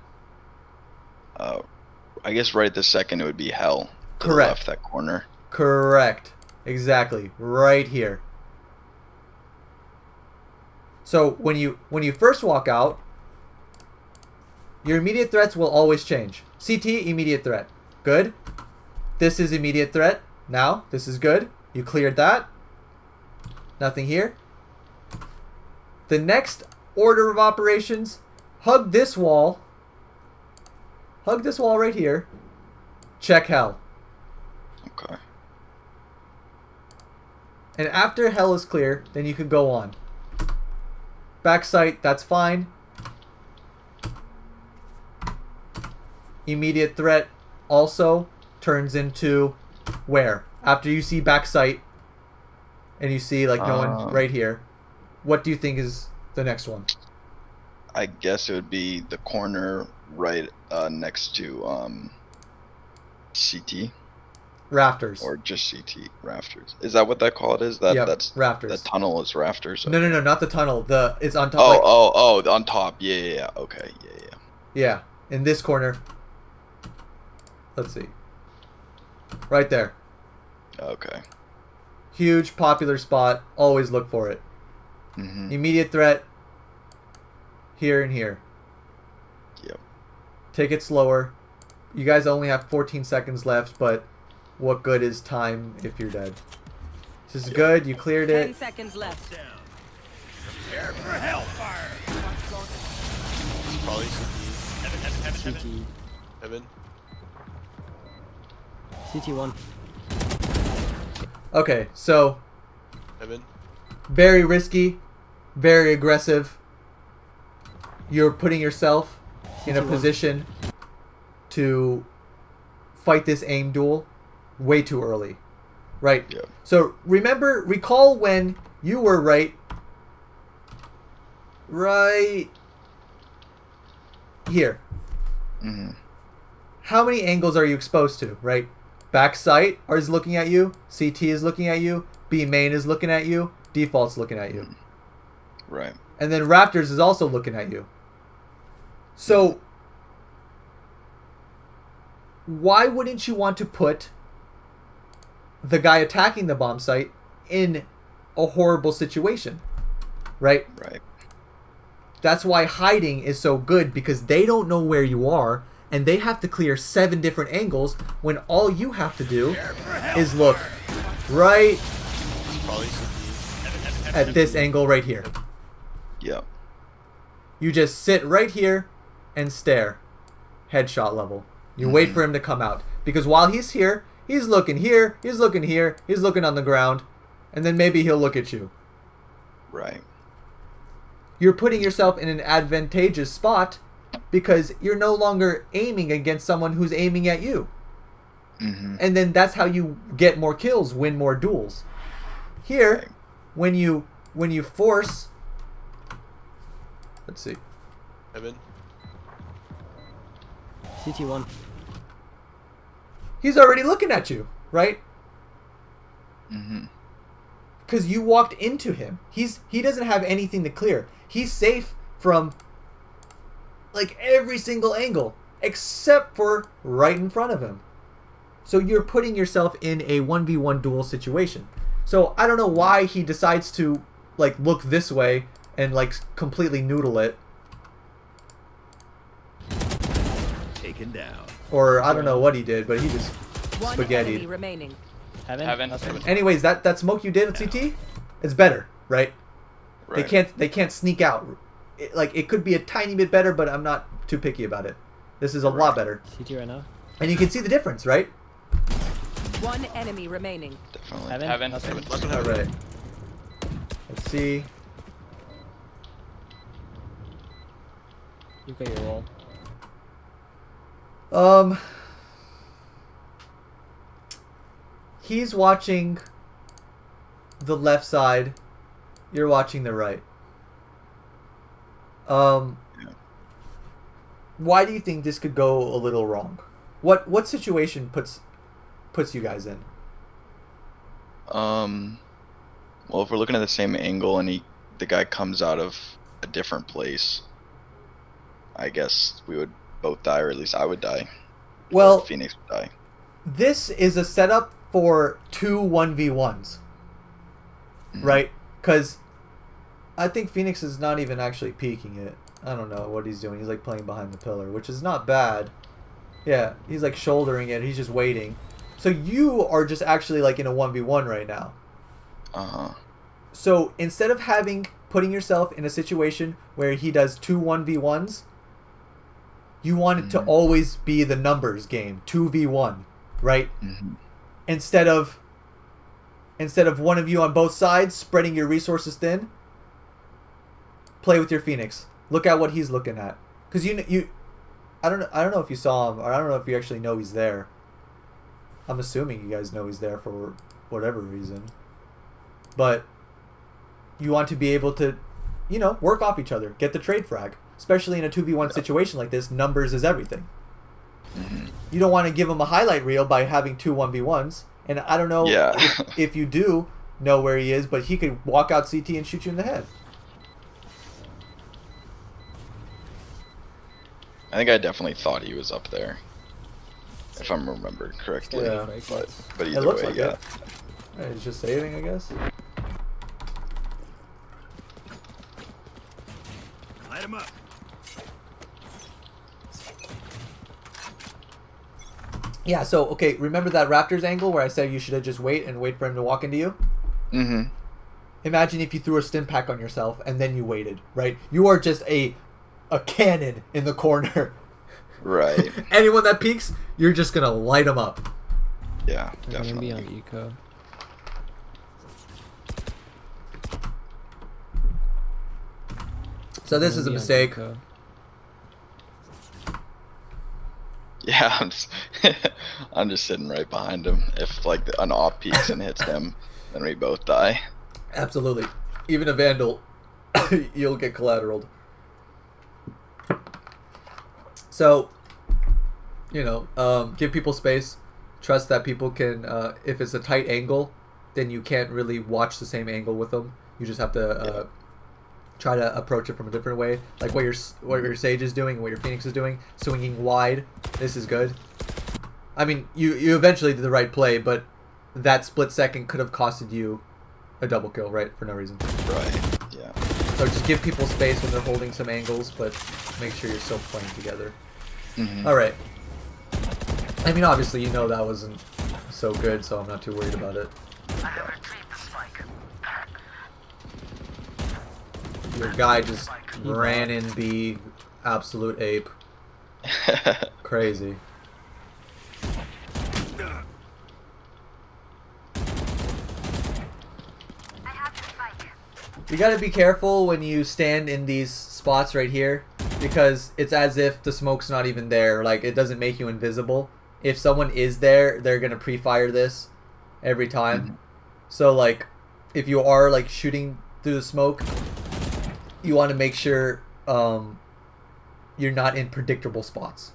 I guess right this second it would be Hell. To Correct. The left, that corner. Correct. Exactly. Right here. So when you first walk out, your immediate threats will always change. CT, immediate threat. Good. This is immediate threat. Now, this is good. You cleared that. Nothing here. The next order of operations, hug this wall. Hug this wall right here. Check Hell. Okay. And after Hell is clear, then you can go on. Backsite, that's fine. Immediate threat also turns into where? After you see backsite and you see like no one right here, what do you think is the next one? I guess it would be the corner right next to CT. Rafters. Or just CT. Rafters. Is that what that call it is? That's rafters. The tunnel is rafters. Okay. No, not the tunnel. It's on top. On top. Yeah. Okay. Yeah. Yeah. In this corner. Let's see. Right there. Okay. Huge popular spot. Always look for it. Mm-hmm. Immediate threat. Here and here. Yep. Take it slower. You guys only have 14 seconds left, but what good is time if you're dead? This is good. You cleared it. 10 seconds left. Prepare for hellfire. Probably CT. Heaven. CT1. Okay, so Heaven. very risky, very aggressive. You're putting yourself in a position to fight this aim duel way too early. Right? Yep. So recall when you were right here. Mm-hmm. How many angles are you exposed to, right? Back sight is looking at you, CT is looking at you, B main is looking at you, default's looking at you. Right. And then Raptors is also looking at you. So why wouldn't you want to put the guy attacking the bomb site in a horrible situation? Right? Right. That's why hiding is so good, because they don't know where you are and they have to clear 7 different angles when all you have to do is look right at this angle right here. Yep. You just sit right here and stare. Headshot level. You wait for him to come out. Because while he's here, he's looking here, he's looking here, he's looking on the ground, and then maybe he'll look at you. Right. You're putting yourself in an advantageous spot because you're no longer aiming against someone who's aiming at you. Mm-hmm. And then that's how you get more kills, win more duels. Here, Right. when you force Let's see. Heaven. CT1. He's already looking at you, right? Mm-hmm. Because you walked into him. He doesn't have anything to clear. He's safe from like every single angle except for right in front of him. So you're putting yourself in a 1v1 duel situation. So I don't know why he decides to like look this way and like completely noodle it. Taken down. Or I don't know what he did, but he just One enemy spaghettied. remaining. Heaven. Heaven. Anyways, that smoke you did at CT is better, right? Right. They can't sneak out. It could be a tiny bit better, but I'm not too picky about it. This is a lot better. CT right now. And you can see the difference, right? One enemy remaining. Definitely. Heaven. Heaven. Last one, All heaven. right. Let's see. You got your wall. He's watching the left side. You're watching the right. Why do you think this could go a little wrong? What situation puts you guys in? Well, if we're looking at the same angle and the guy comes out of a different place, I guess we would both die, or at least I would die. Well, Or Phoenix would die. this is a setup for 2 1v1s, right? Because I think Phoenix is not even actually peeking it. I don't know what he's doing. He's like playing behind the pillar, which is not bad. Yeah, he's like shouldering it. He's just waiting. So you are just actually like in a 1v1 right now. Uh-huh. So instead of putting yourself in a situation where he does 2 1v1s, you want it to always be the numbers game, 2v1, right? Mm-hmm. Instead of one of you on both sides spreading your resources thin, play with your Phoenix. Look at what he's looking at, because I don't know if you saw him, or I don't know if you actually know he's there. I'm assuming you guys know he's there for whatever reason, but you want to be able to, work off each other, get the trade frag, especially in a 2v1 situation like this. Numbers is everything. Mm-hmm. You don't want to give him a highlight reel by having 2 1v1s. And I don't know if you do know where he is, but he could walk out CT and shoot you in the head. I think I definitely thought he was up there, if I'm remembering correctly. Yeah. But It either looks way, like yeah. it. Alright, he's just saving, I guess. Light him up. Yeah, so, okay, remember that Raptors angle where I said you should have just wait for him to walk into you? Mm-hmm. Imagine if you threw a stim pack on yourself and then you waited, right? You are just a cannon in the corner. Right. Anyone that peeks, you're just going to light them up. Yeah, They're gonna definitely. be on eco. So this is a mistake. Yeah, I'm just sitting right behind him. If like an off peeks and hits him, then we both die. Absolutely. Even a Vandal, you'll get collateraled. So, give people space. Trust that people can, if it's a tight angle, then you can't really watch the same angle with them. You just have to try to approach it from a different way. Like what your Sage is doing and what your Phoenix is doing. Swinging wide. This is good. I mean, you eventually did the right play, but that split second could have costed you a double kill, right? For no reason. Right. Yeah. So just give people space when they're holding some angles, but make sure you're still playing together. Mm-hmm. All right. I mean, obviously, that wasn't so good, so I'm not too worried about it. Your guy just ran in the absolute ape. Crazy. You gotta be careful when you stand in these spots right here, because it's as if the smoke's not even there. Like, it doesn't make you invisible. If someone is there, they're gonna pre-fire this every time. Mm-hmm. So, like, if you are, like, shooting through the smoke, you want to make sure you're not in predictable spots.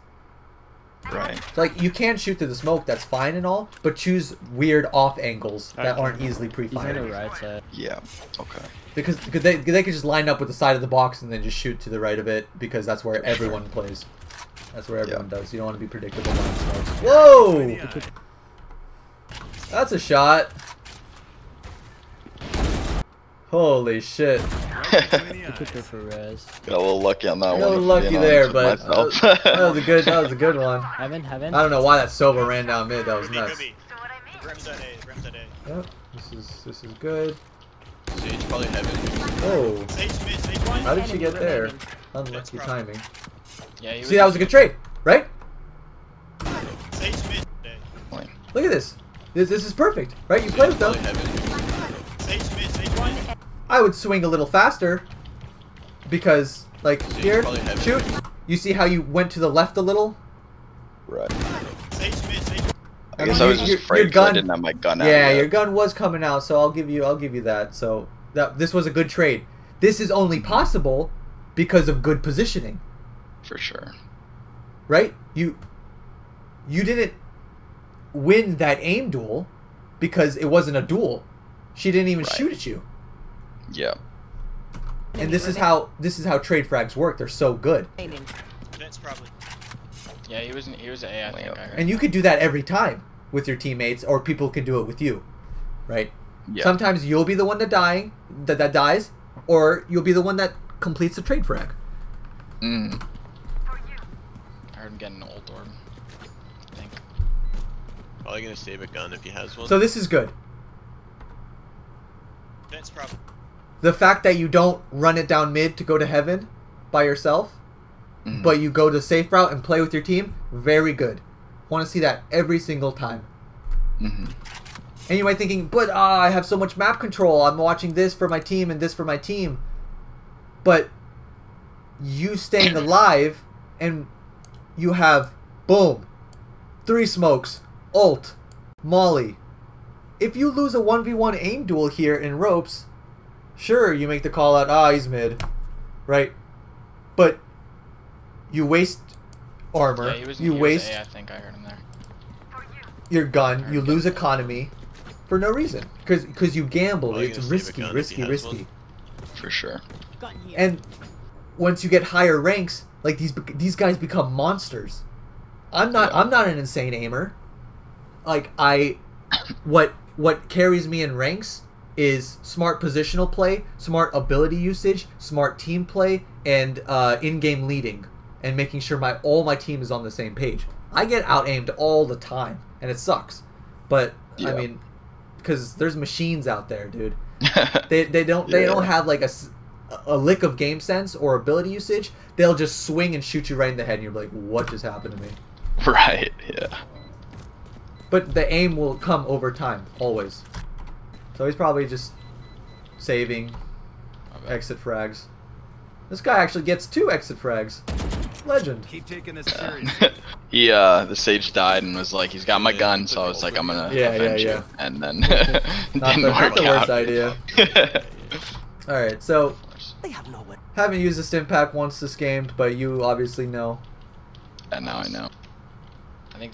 Right. So, like, you can shoot through the smoke, that's fine and all, but choose weird off angles that aren't easily He's on the pre-fired. right side. Yeah. Okay. Because they could just line up with the side of the box and then just shoot to the right of it, because that's where everyone plays. That's where everyone does. You don't want to be predictable on smokes. Whoa! That's a shot. Holy shit. For res. Got a little lucky on that A one. little lucky there, but myself. that was a good one. Heaven. I don't know why that Sova ran down mid. That was nuts. Could be. Brimstone A. Brimstone A. Yep, this is good. Sage probably heaven. Oh, Sage mid. Sage one. how did she get there? remaining. Unlucky timing. Yeah, he See, that was a good trade, right? Sage mid. Look at this. This is perfect, right? You play with them. Probably heaven. Sage mid. Sage one. I would swing a little faster because, like, here, probably heavy. shoot. You see how you went to the left a little? Right. Sage mid. Sage. I guess I was just afraid because I didn't have my gun out. Yeah, yet. your gun was coming out, so I'll give you that. So this was a good trade. This is only possible because of good positioning, For sure. right? You didn't win that aim duel because it wasn't a duel. She didn't even shoot at you. Yeah. And this is how trade frags work. They're so good. Remaining. That's probably. Yeah, he was A, I think. I heard. And you could do that every time with your teammates, or people can do it with you, right? Yeah. Sometimes you'll be the one that dies, or you'll be the one that completes the trade frag. Mm. I heard him getting an old orb. I think. Probably gonna save a gun if he has one. So this is good. That's probably. The fact that you don't run it down mid to go to heaven by yourself, but you go the safe route and play with your team, very good. Want to see that every single time. And you might be thinking, but I have so much map control. I'm watching this for my team and this for my team. But you staying alive, and you have, boom, 3 smokes, ult, molly. If you lose a 1v1 aim duel here in ropes, sure, you make the call out, he's mid, right? But you waste armor, Yeah, you waste A, I think I heard him there. your gun, you lose economy for no reason. Because you gambled. Well, you're it's gonna save a risky, gun if he has risky. For sure. And once you get higher ranks, like these guys become monsters. I'm not an insane aimer. Like what carries me in ranks is smart positional play, smart ability usage, smart team play, and in-game leading, and making sure all my team is on the same page. I get out-aimed all the time, and it sucks. But I mean, because there's machines out there, dude. They don't have like a lick of game sense or ability usage. They'll just swing and shoot you right in the head, and you're like, what just happened to me? Right. Yeah. But the aim will come over time, always. So he's probably just saving exit frags. This guy actually gets 2 exit frags. Legend. Keep taking this seriously. The sage died and was like, he's got my gun, so I was like, I'm gonna avenge you. And then didn't not the worst out. idea. Alright, so haven't used the stim pack once this game, but you obviously know. And now I know.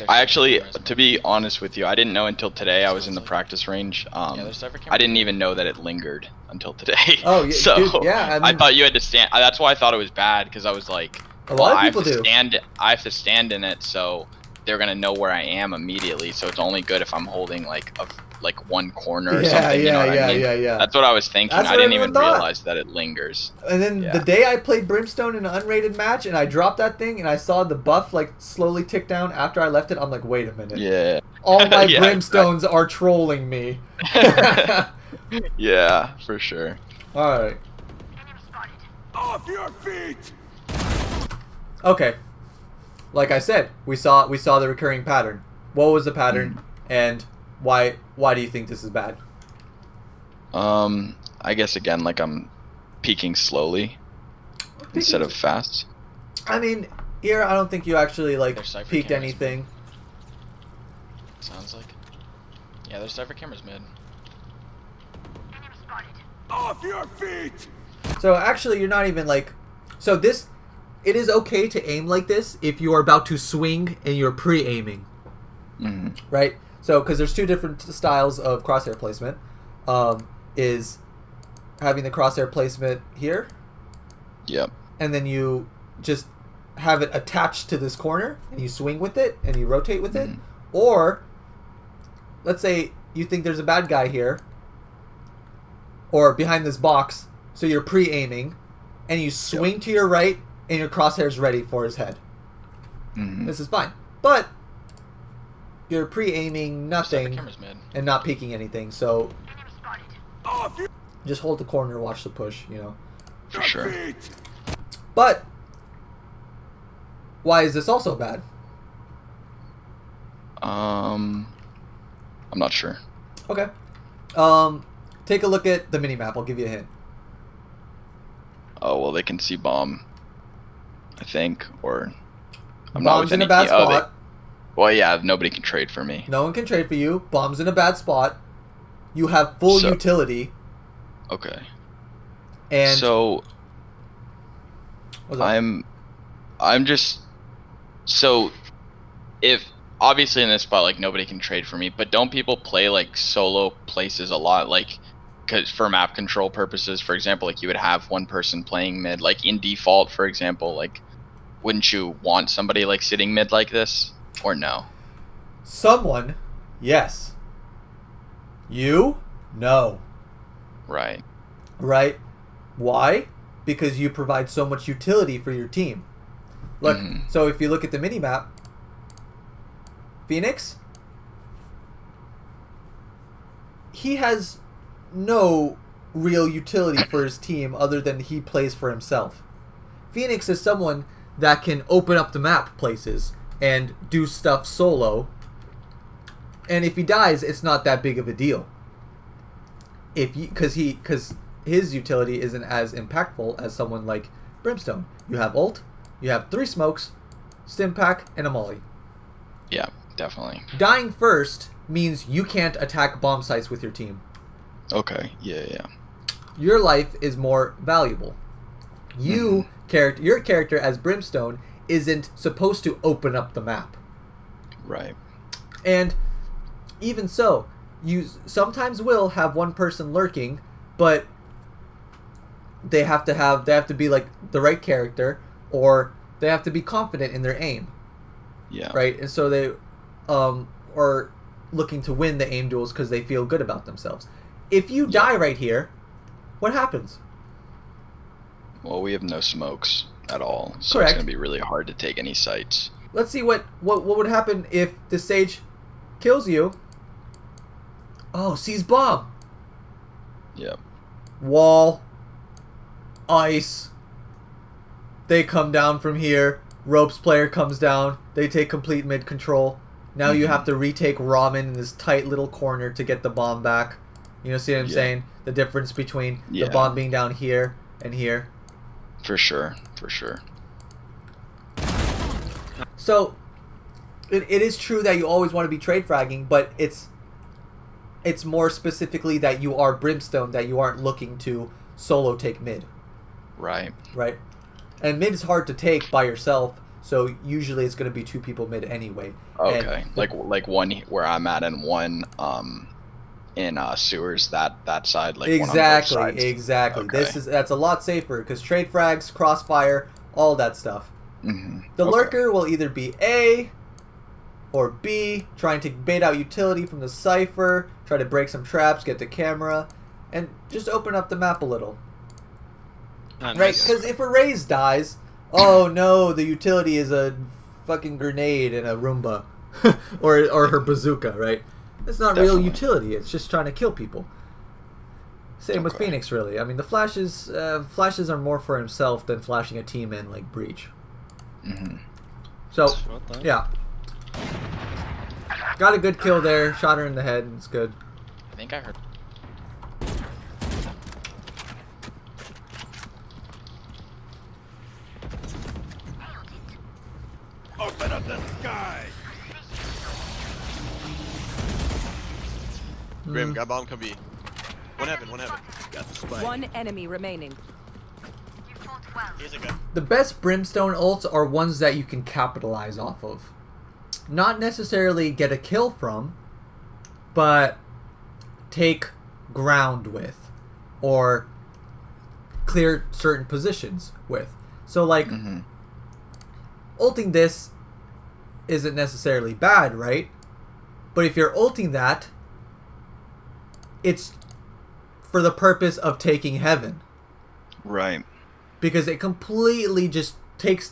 I actually, to be honest with you, I didn't know until today. I was in the practice range. I didn't even know that it lingered until today. Oh, yeah, so dude, yeah. I mean, thought you had to stand. That's why I thought it was bad, because I was like, a lot of people do. I have to stand in it, so they're gonna know where I am immediately. So it's only good if I'm holding like one corner or something. You know what I mean? Yeah. That's what I was thinking. That's I what didn't even everyone thought. realize that it lingers. And then the day I played Brimstone in an unrated match, and I dropped that thing, and I saw the buff like slowly tick down after I left it, I'm like, wait a minute. Yeah. All my Brimstones are trolling me. Yeah, for sure. Alright. Off your feet! Okay. Like I said, we saw the recurring pattern. What was the pattern, and why do you think this is bad? I guess again, like I'm peaking slowly instead of fast. I mean, here I don't think you actually like peaked cameras. anything. Sounds like. Yeah, there's cypher cameras mid. Off your feet! So actually, you're not even like So this, it is okay to aim like this if you are about to swing and you're pre-aiming, right? So because there's two different styles of crosshair placement, is having the crosshair placement here, and then you just have it attached to this corner and you swing with it and you rotate with it, or let's say you think there's a bad guy here or behind this box, so you're pre-aiming and you swing to your right and your crosshair's ready for his head. This is fine, but you're pre-aiming nothing and not peeking anything, so just hold the corner, watch the push, you know. For sure. But why is this also bad? I'm not sure. Okay. Take a look at the minimap. I'll give you a hint. Oh, well, they can see bomb, I think, or... Bomb's in a bad spot. Well, yeah, nobody can trade for me. No one can trade for you. Bomb's in a bad spot. You have full utility. Okay. And so I'm just, so if obviously in this spot, like, nobody can trade for me, but don't people play like solo places a lot, like, cause for map control purposes, for example, like you would have one person playing mid, like in default, for example, like, wouldn't you want somebody like sitting mid like this, or no? Someone, yes. You, no. Right. Right. Why? Because you provide so much utility for your team. Look, so if you look at the minimap, Phoenix, he has no real utility for his team other than he plays for himself. Phoenix is someone that can open up the map places and do stuff solo, and if he dies, it's not that big of a deal. Because his utility isn't as impactful as someone like Brimstone. You have ult, you have 3 smokes, stim pack, and a molly. Yeah, definitely. Dying first means you can't attack bomb sites with your team. Okay, yeah. Your life is more valuable. Your character as Brimstone isn't supposed to open up the map. Right. And even so, you sometimes will have one person lurking, but they have to be like the right character, or they have to be confident in their aim. Yeah. Right? And so they are looking to win the aim duels because they feel good about themselves. If you die right here, what happens? Well, we have no smokes at all, so Correct. It's going to be really hard to take any sites. Let's see what would happen if the sage kills you. Oh, sees bomb. Yep. Wall. Ice. They come down from here. Ropes player comes down. They take complete mid control. Now you have to retake ramen in this tight little corner to get the bomb back. You know, see what I'm saying? The difference between the bomb being down here and here. For sure, for sure. So, it is true that you always want to be trade fragging, but it's more specifically that you are Brimstone, that you aren't looking to solo take mid. Right. Right. And mid is hard to take by yourself, so usually it's going to be 2 people mid anyway. Okay. And like one where I'm at, and one in sewers that side, like exactly, one on both sides. Exactly. Okay. That's a lot safer because trade frags, crossfire, all that stuff. The lurker will either be A or B, trying to bait out utility from the cipher, try to break some traps, get the camera, and just open up the map a little. Right? Because if a Raze dies, oh no, the utility is a fucking grenade and a Roomba, or her bazooka, right? It's not real utility. It's just trying to kill people. Same with Phoenix, really. I mean, the flashes are more for himself than flashing a team in like Breach. So, yeah. Got a good kill there. Shot her in the head. It's good. I think I heard. Open up the sky! Grim, got bomb, come B. One heaven. Got the spike. One enemy remaining. Here's a gun. The best Brimstone ults are ones that you can capitalize off of. Not necessarily get a kill from, but take ground with, or clear certain positions with. So like, ulting this isn't necessarily bad, right? But if you're ulting that, it's for the purpose of taking heaven. Right. Because it completely just takes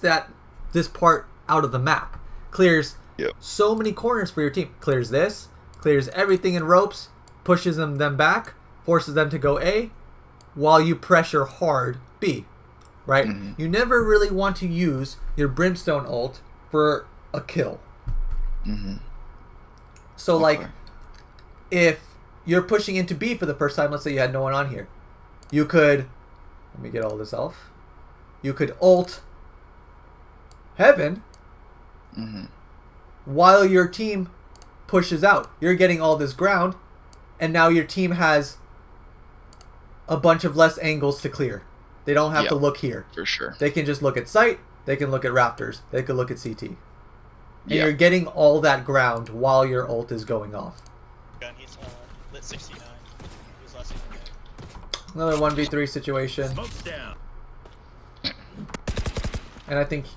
this part out of the map. Clears so many corners for your team. Clears this, clears everything in ropes, pushes them back, forces them to go A, while you pressure hard B. Right? You never really want to use your Brimstone ult for a kill. So like, if you're pushing into B for the first time, let's say you had no one on here, you could, let me get all this off, you could ult heaven while your team pushes out. You're getting all this ground, and now your team has a bunch of less angles to clear. They don't have to look here. For sure. They can just look at site, they can look at rafters, they can look at CT. And you're getting all that ground while your ult is going off. Gun, he's lit 69. He was last in the game. Another 1v3 situation. Smoke's down. And I think He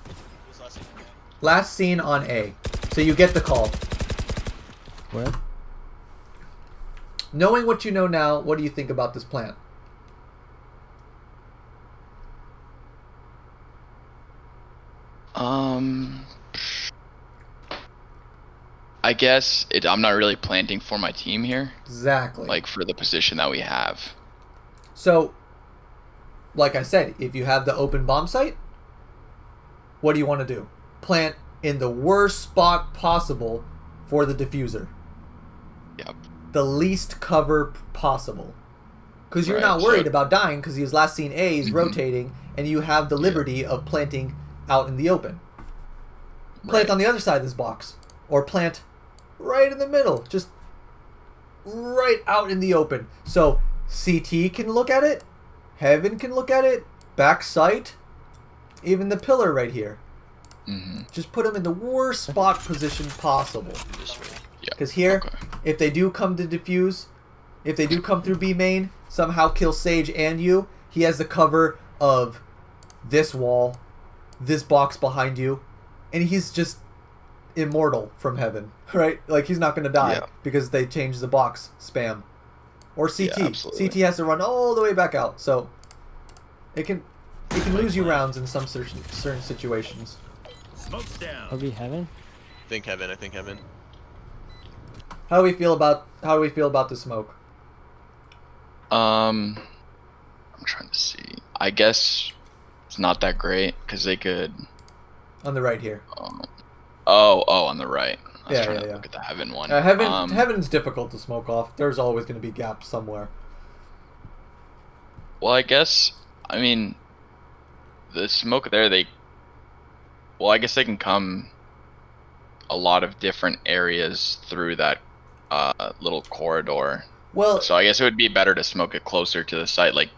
was last in the game. last seen on A. So you get the call. Where? Knowing what you know now, what do you think about this plant? I guess I'm not really planting for my team here. Exactly. Like for the position that we have. So, like I said, if you have the open bomb site, what do you want to do? Plant in the worst spot possible for the diffuser. Yep. The least cover possible. Because you're Right, not worried so- about dying because he was last seen A, he's rotating, and you have the liberty of planting out in the open. Plant on the other side of this box. Or plant right in the middle. Just right out in the open. So CT can look at it. Heaven can look at it. Back sight. Even the pillar right here. Just put them in the worst spot position possible. Because here, if they do come to defuse, if they do come through B main, somehow kill Sage and you, he has the cover of this wall, this box behind you, and he's just immortal from heaven, right? Like, he's not going to die because they changed the box spam. Or CT. CT has to run all the way back out, so it can lose you rounds in some certain situations. Smoke's down. Are we heaven? I think heaven. How do we feel about the smoke? I'm trying to see. I guess it's not that great because they could. On the right here. On the right. I was Yeah, trying yeah, to yeah. look at the heaven one. Heaven's difficult to smoke off. There's always going to be gaps somewhere. Well, I guess, I mean, the smoke there, I guess they can come a lot of different areas through that little corridor. Well, So I guess it would be better to smoke it closer to the site, like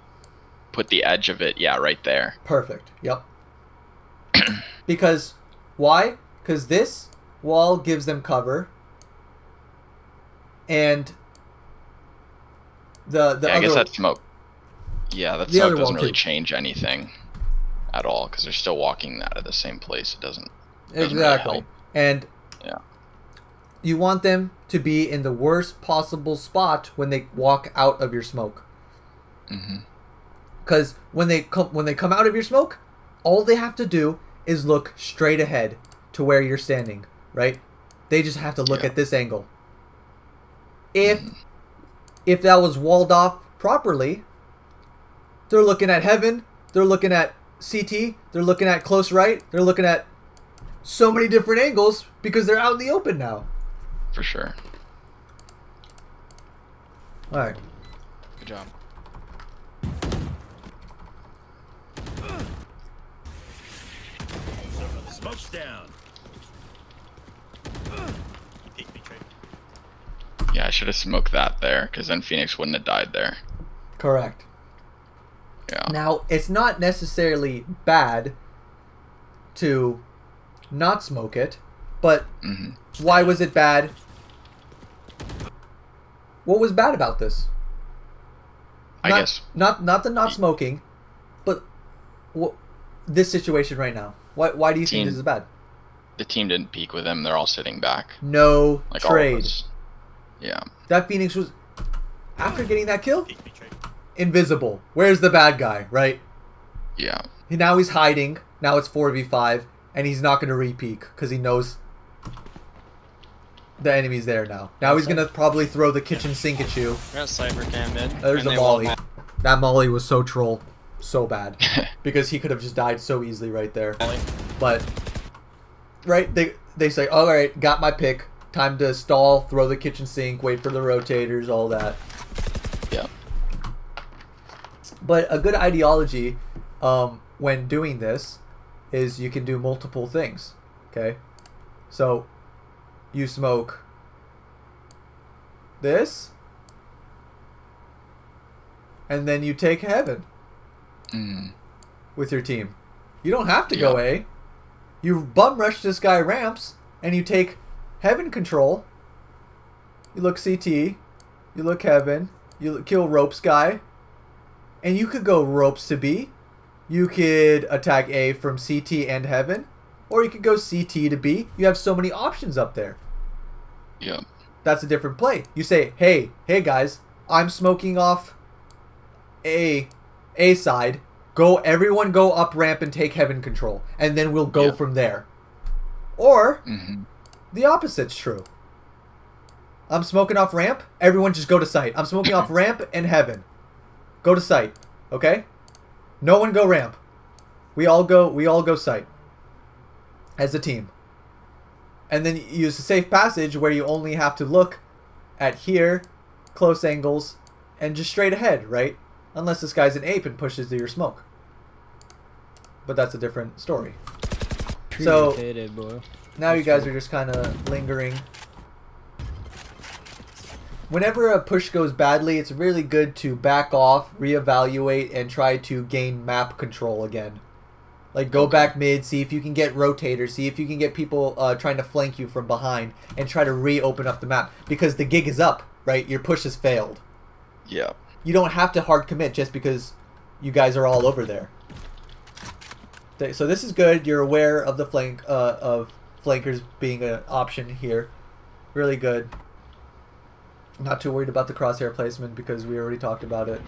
put the edge of it, right there. perfect. Yep. Because, why? Because this wall gives them cover. And I guess that smoke. Yeah, that The other smoke doesn't wall really too. change anything at all because they're still walking out of the same place. It doesn't really Exactly. help. And Yeah. you want them to be in the worst possible spot when they walk out of your smoke. Because when they come out of your smoke, all they have to do is look straight ahead to where you're standing, right? They just have to look at this angle. If that was walled off properly, they're looking at heaven, they're looking at CT, they're looking at close right, they're looking at so many different angles because they're out in the open now. For sure. All right. Good job. Smoke's down. Peek me, Trey. Yeah, I should have smoked that there because then Phoenix wouldn't have died there. Correct. Yeah. Now, it's not necessarily bad to not smoke it, but why was it bad? What was bad about this? I guess not the not smoking, but this situation right now. Why do you think this is bad? The team didn't peek with him. They're all sitting back. No like trade. Yeah. That Phoenix was, after getting that kill, invisible. Where's the bad guy, right? Yeah. Now he's hiding. Now it's 4v5, and he's not going to re-peek because he knows the enemy's there now. Now he's going to probably throw the kitchen sink at you. Got Cypher cam in. There's the molly. That molly was so troll. So bad. Because he could have just died so easily right there. But, right, they say, alright, got my pick. Time to stall, throw the kitchen sink, wait for the rotators, all that. Yeah. But a good ideology when doing this is you can do multiple things. Okay? So, you smoke this, and then you take heaven with your team. You don't have to go A. You bum rush this guy ramps, and you take heaven control. You look CT, you look heaven, you kill ropes guy, and you could go ropes to B. You could attack A from CT and heaven, or you could go CT to B. You have so many options up there. Yeah. That's a different play. You say, hey guys, I'm smoking off A side. Everyone go up ramp and take heaven control, and then we'll go from there. Or the opposite's true. I'm smoking off ramp. Everyone just go to site. I'm smoking off ramp and heaven. Go to site. Okay? No one go ramp. We all go site. As a team. And then you use a safe passage where you only have to look at here, close angles, and just straight ahead, right? Unless this guy's an ape and pushes to your smoke. But that's a different story. So now you guys are just kind of lingering. Whenever a push goes badly, it's really good to back off, reevaluate, and try to gain map control again. Like, go back mid, see if you can get rotators, see if you can get people trying to flank you from behind, and try to reopen up the map. Because the gig is up, right? Your push has failed. Yeah. You don't have to hard commit just because you guys are all over there. So this is good. You're aware of the flankers being an option here. Really good. Not too worried about the crosshair placement because we already talked about it.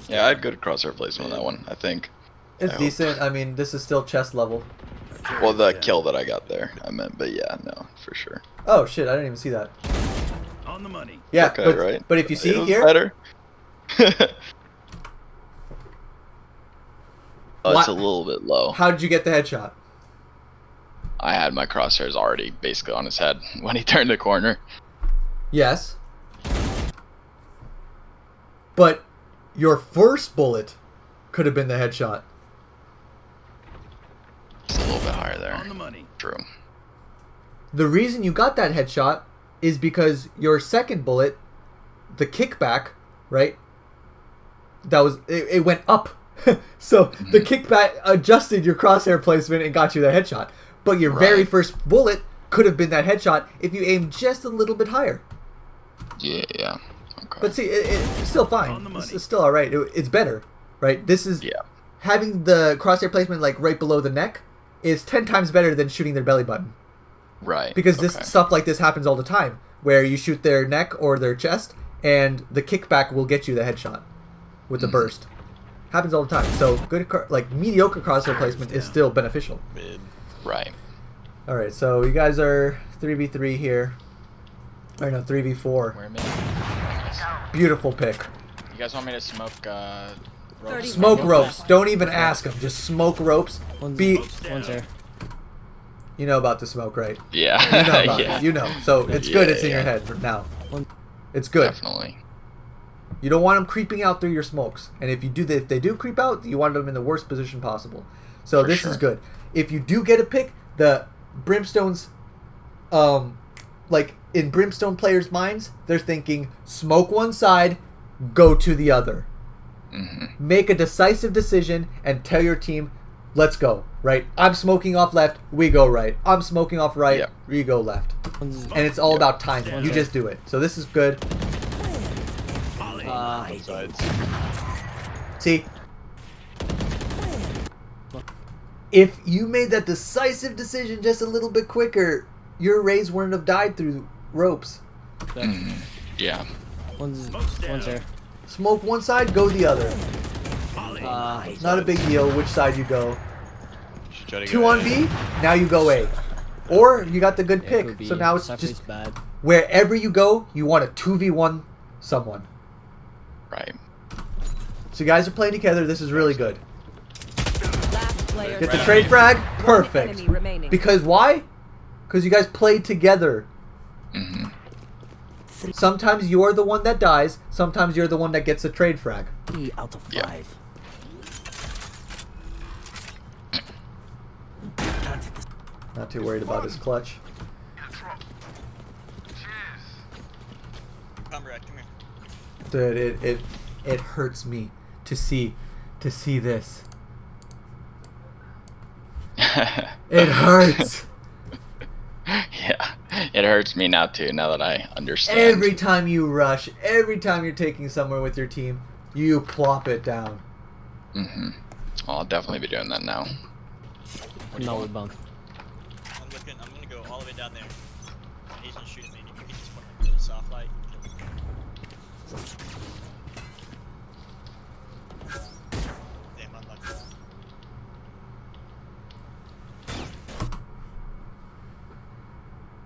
Yeah, I had good crosshair placement on that one, I think. It's decent. I mean, this is still chest level. Well, the kill that I got there, I meant, but yeah, no, for sure. Oh shit, I didn't even see that. On the money. Yeah, okay, right? But if you see here, better. Oh, it's a little bit low. How did you get the headshot? I had my crosshairs already basically on his head when he turned the corner. Yes. But your first bullet could have been the headshot. It's a little bit higher there. On the money. True. The reason you got that headshot is because your second bullet, the kickback, right? That was it went up. So the kickback adjusted your crosshair placement and got you the headshot. But your very first bullet could have been that headshot if you aimed just a little bit higher. Yeah. Okay. But see, it's still fine. It's still all right. It's better, right? This is having the crosshair placement like right below the neck is 10 times better than shooting their belly button. Right. Because this stuff like this happens all the time, where you shoot their neck or their chest, and the kickback will get you the headshot with the burst. Happens all the time. So good, like mediocre crosshair placement is still beneficial. Right. All right. So you guys are 3v3 here. Or no, 3v4. We're mid. Beautiful pick. You guys want me to smoke ropes? Smoke ropes. Don't even ask them. Just smoke ropes. One's there. You know about the smoke, right? Yeah. You know about it. You know. So it's good. It's in your head now. It's good. Definitely. You don't want them creeping out through your smokes. And if they do creep out, you want them in the worst position possible. So this is good. If you do get a pick, the Brimstone's, like in Brimstone players' minds, they're thinking smoke one side, go to the other. Make a decisive decision and tell your team, let's go, right? I'm smoking off left, we go right. I'm smoking off right, we go left. And it's all about timing. You just do it. So this is good. See? If you made that decisive decision just a little bit quicker, your Rays wouldn't have died through ropes. Yeah. One's there. Smoke one side, go the other. Not a big deal which side you go. 2 on B, now you go A. Or you got the good pick, so now it's just bad. Wherever you go, you want to 2v1 someone. Right. So you guys are playing together, this is really good. Get the trade frag? Perfect. Because why? Because you guys played together. Sometimes you're the one that dies, sometimes you're the one that gets a trade frag. 3 out of 5. Not too worried about his clutch. Come here. Dude, it hurts me to see this. It hurts. Yeah, it hurts me now too, now that I understand. Every time you rush, every time you're taking somewhere with your team, you plop it down. Well, I'll definitely be doing that now. No, we bump. I'm gonna go all the way down there. He's gonna shoot me. You can just put him in the soft light. Damn, I'm lucky.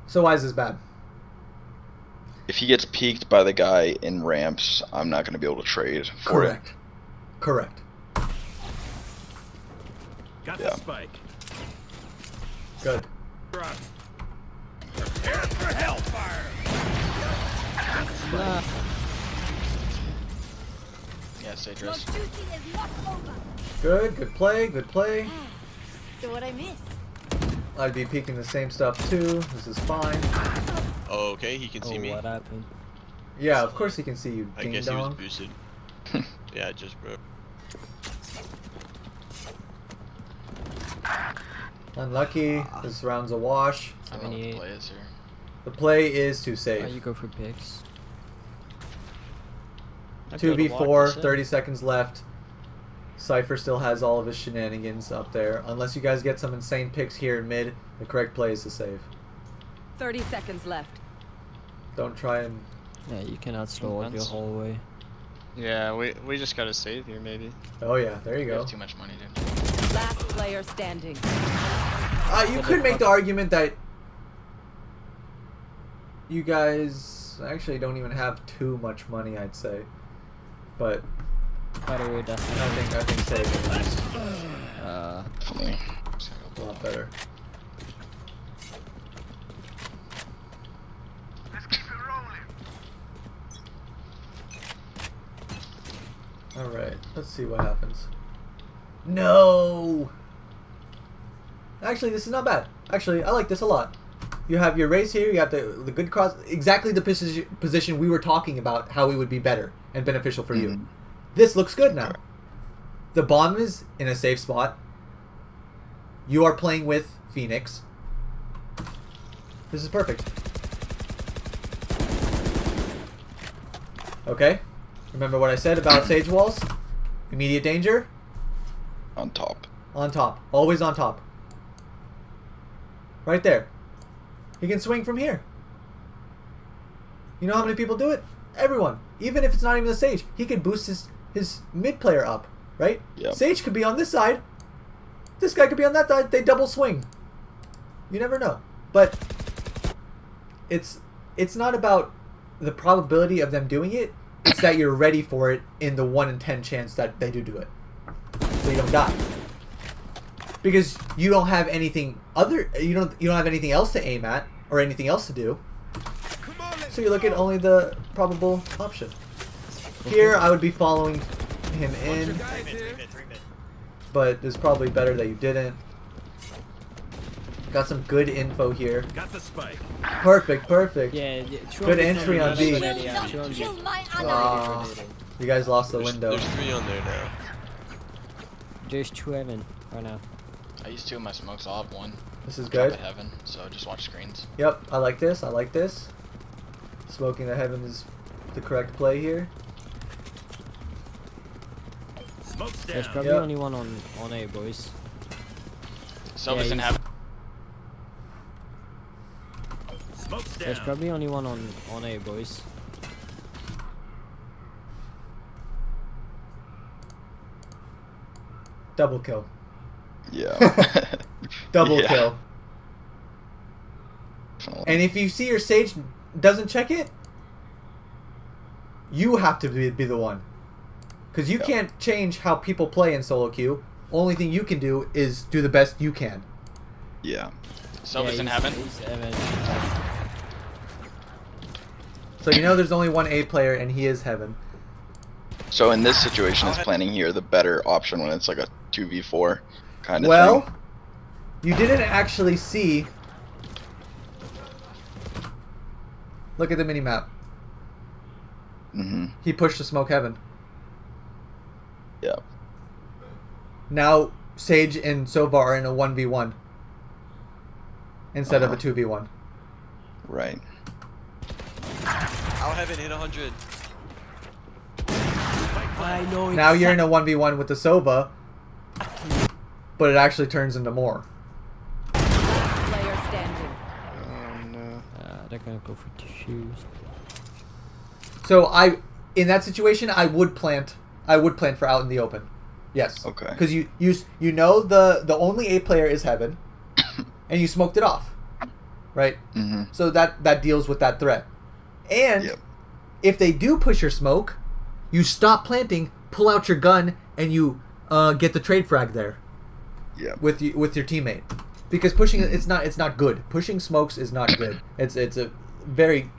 So why is this bad? If he gets peeked by the guy in ramps, I'm not going to be able to trade for it. Correct. Got the spike. Good. Prepare for hellfire. Yeah, Sage rest. Good play. So what I miss? I'd be peeking the same stuff too. This is fine. Oh, okay, he can see me. What happened? Yeah, of course he can see you, I ding guess dong. he was boosted. Yeah, just bro. Unlucky. This round's a wash. I don't know what the play is here. The play is to save. You go for picks. 2v4, 30 seconds left. Cypher still has all of his shenanigans up there. Unless you guys get some insane picks here in mid, the correct play is to save. 30 seconds left. Don't try and... Yeah, you cannot slow up your whole way. Yeah, we just gotta save here, maybe. Oh yeah, there you We go. have too much money, dude. Last player standing. You could make the argument that you guys actually don't even have too much money, I'd say. But by the way, I think saving is Definitely. a lot better. Alright, let's see what happens. No! Actually, this is not bad. Actually, I like this a lot. You have your race here, you have the good cross, exactly the position we were talking about, how it would be better and beneficial for you. This looks good now. The bomb is in a safe spot. You are playing with Phoenix. This is perfect. Okay. Remember what I said about Sage Walls? Immediate danger? On top. On top. Always on top. Right there. He can swing from here. You know how many people do it? Everyone. Even if it's not even the Sage. He could boost his mid player up. Right? Yep. Sage could be on this side. This guy could be on that side. They double swing. You never know. But it's not about the probability of them doing it. It's that you're ready for it in the 1 in 10 chance that they do it. So you don't die. Because you don't have anything you don't have anything else to aim at or anything else to do. So you look at only the probable option. Here I would be following him in. But it's probably better that you didn't. Got some good info here. Got the spike. Perfect, perfect. Yeah, good entry on B. You guys lost the window. There's 3 on there now. There's 2 heaven right now. I used 2 of my smokes. I'll have 1. This is Drop good. at heaven, so just watch screens. Yep, I like this. I like this. Smoking the heaven is the correct play here. Smoke's down. There's probably only one on A, boys. Sova's in heaven. Smoke's down. There's probably only one on A, boys. Double kill. Yeah. Double Yeah. kill. And if you see your Sage doesn't check it, you have to be the one. Because you can't change how people play in solo queue. Only thing you can do is do the best you can. Yeah. Sova's in heaven. So you know there's only one A player and he is heaven. So in this situation, is planning here the better option when it's like a 2v4 kind of Well, thing? you didn't actually see. Look at the minimap. Mm-hmm. He pushed to smoke heaven. Yeah. Now Sage and Sova are in a 1v1 instead of a 2v1. Right. I'll have it hit 100. I know. Now you're in a 1v1 with the Sova, but it actually turns into more. Player standing. Oh no. They're gonna go for 2 shoes. So in that situation, I would plant for out in the open. Yes. Okay. Because you know the only A player is heaven, and you smoked it off, right? Mm-hmm. So that deals with that threat. And if they do push your smoke, you stop planting, pull out your gun, and you get the trade frag there. Yeah. With your teammate, because pushing it's not good. Pushing smokes is not good. It's a very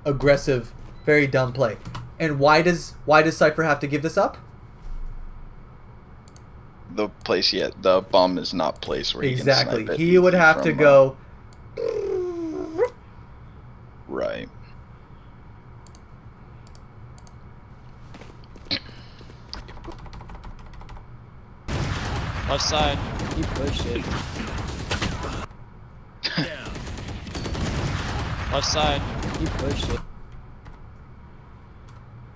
aggressive, very dumb play. And why does Cypher have to give this up? The place yet the bomb is not placed where Exactly. He can snipe it He would have to from, go. Right. Left side. You pushed it. Down. Left side. You pushed it.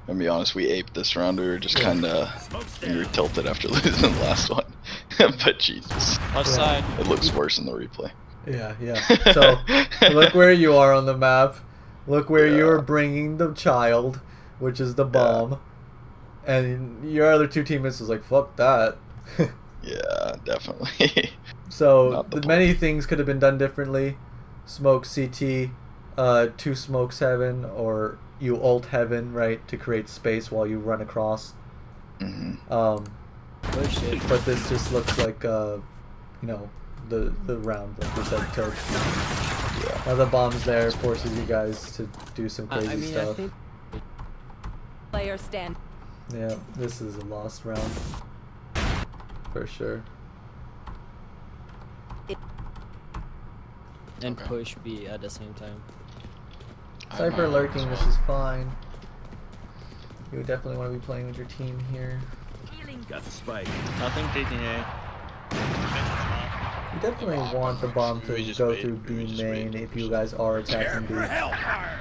I'll be honest, we aped this round. We were just kind of Smoke's we were down. tilted after losing the last one. But Jesus, Left side. it looks worse in the replay. Yeah, yeah. So look where you are on the map. Look where Yeah. you're bringing the child, which is the bomb, and your other 2 teammates was like, "Fuck that." Yeah, definitely. So Not the many things could have been done differently. Smoke CT, 2 smokes heaven, or you ult heaven, right, to create space while you run across. Hmm. Push it. But this just looks like you know, the round, like we said, tilt. Yeah. Now the bomb's there forces you guys to do some crazy I mean, stuff. I think Player stand. Yeah, this is a lost round. For sure. and push B at the same time. Cypher lurking, this is fine. You would definitely want to be playing with your team here. Got the spike. Nothing peeking A. You definitely want the bomb to We just go wait. through We B just main wait. if you guys are attacking B. For hellfire.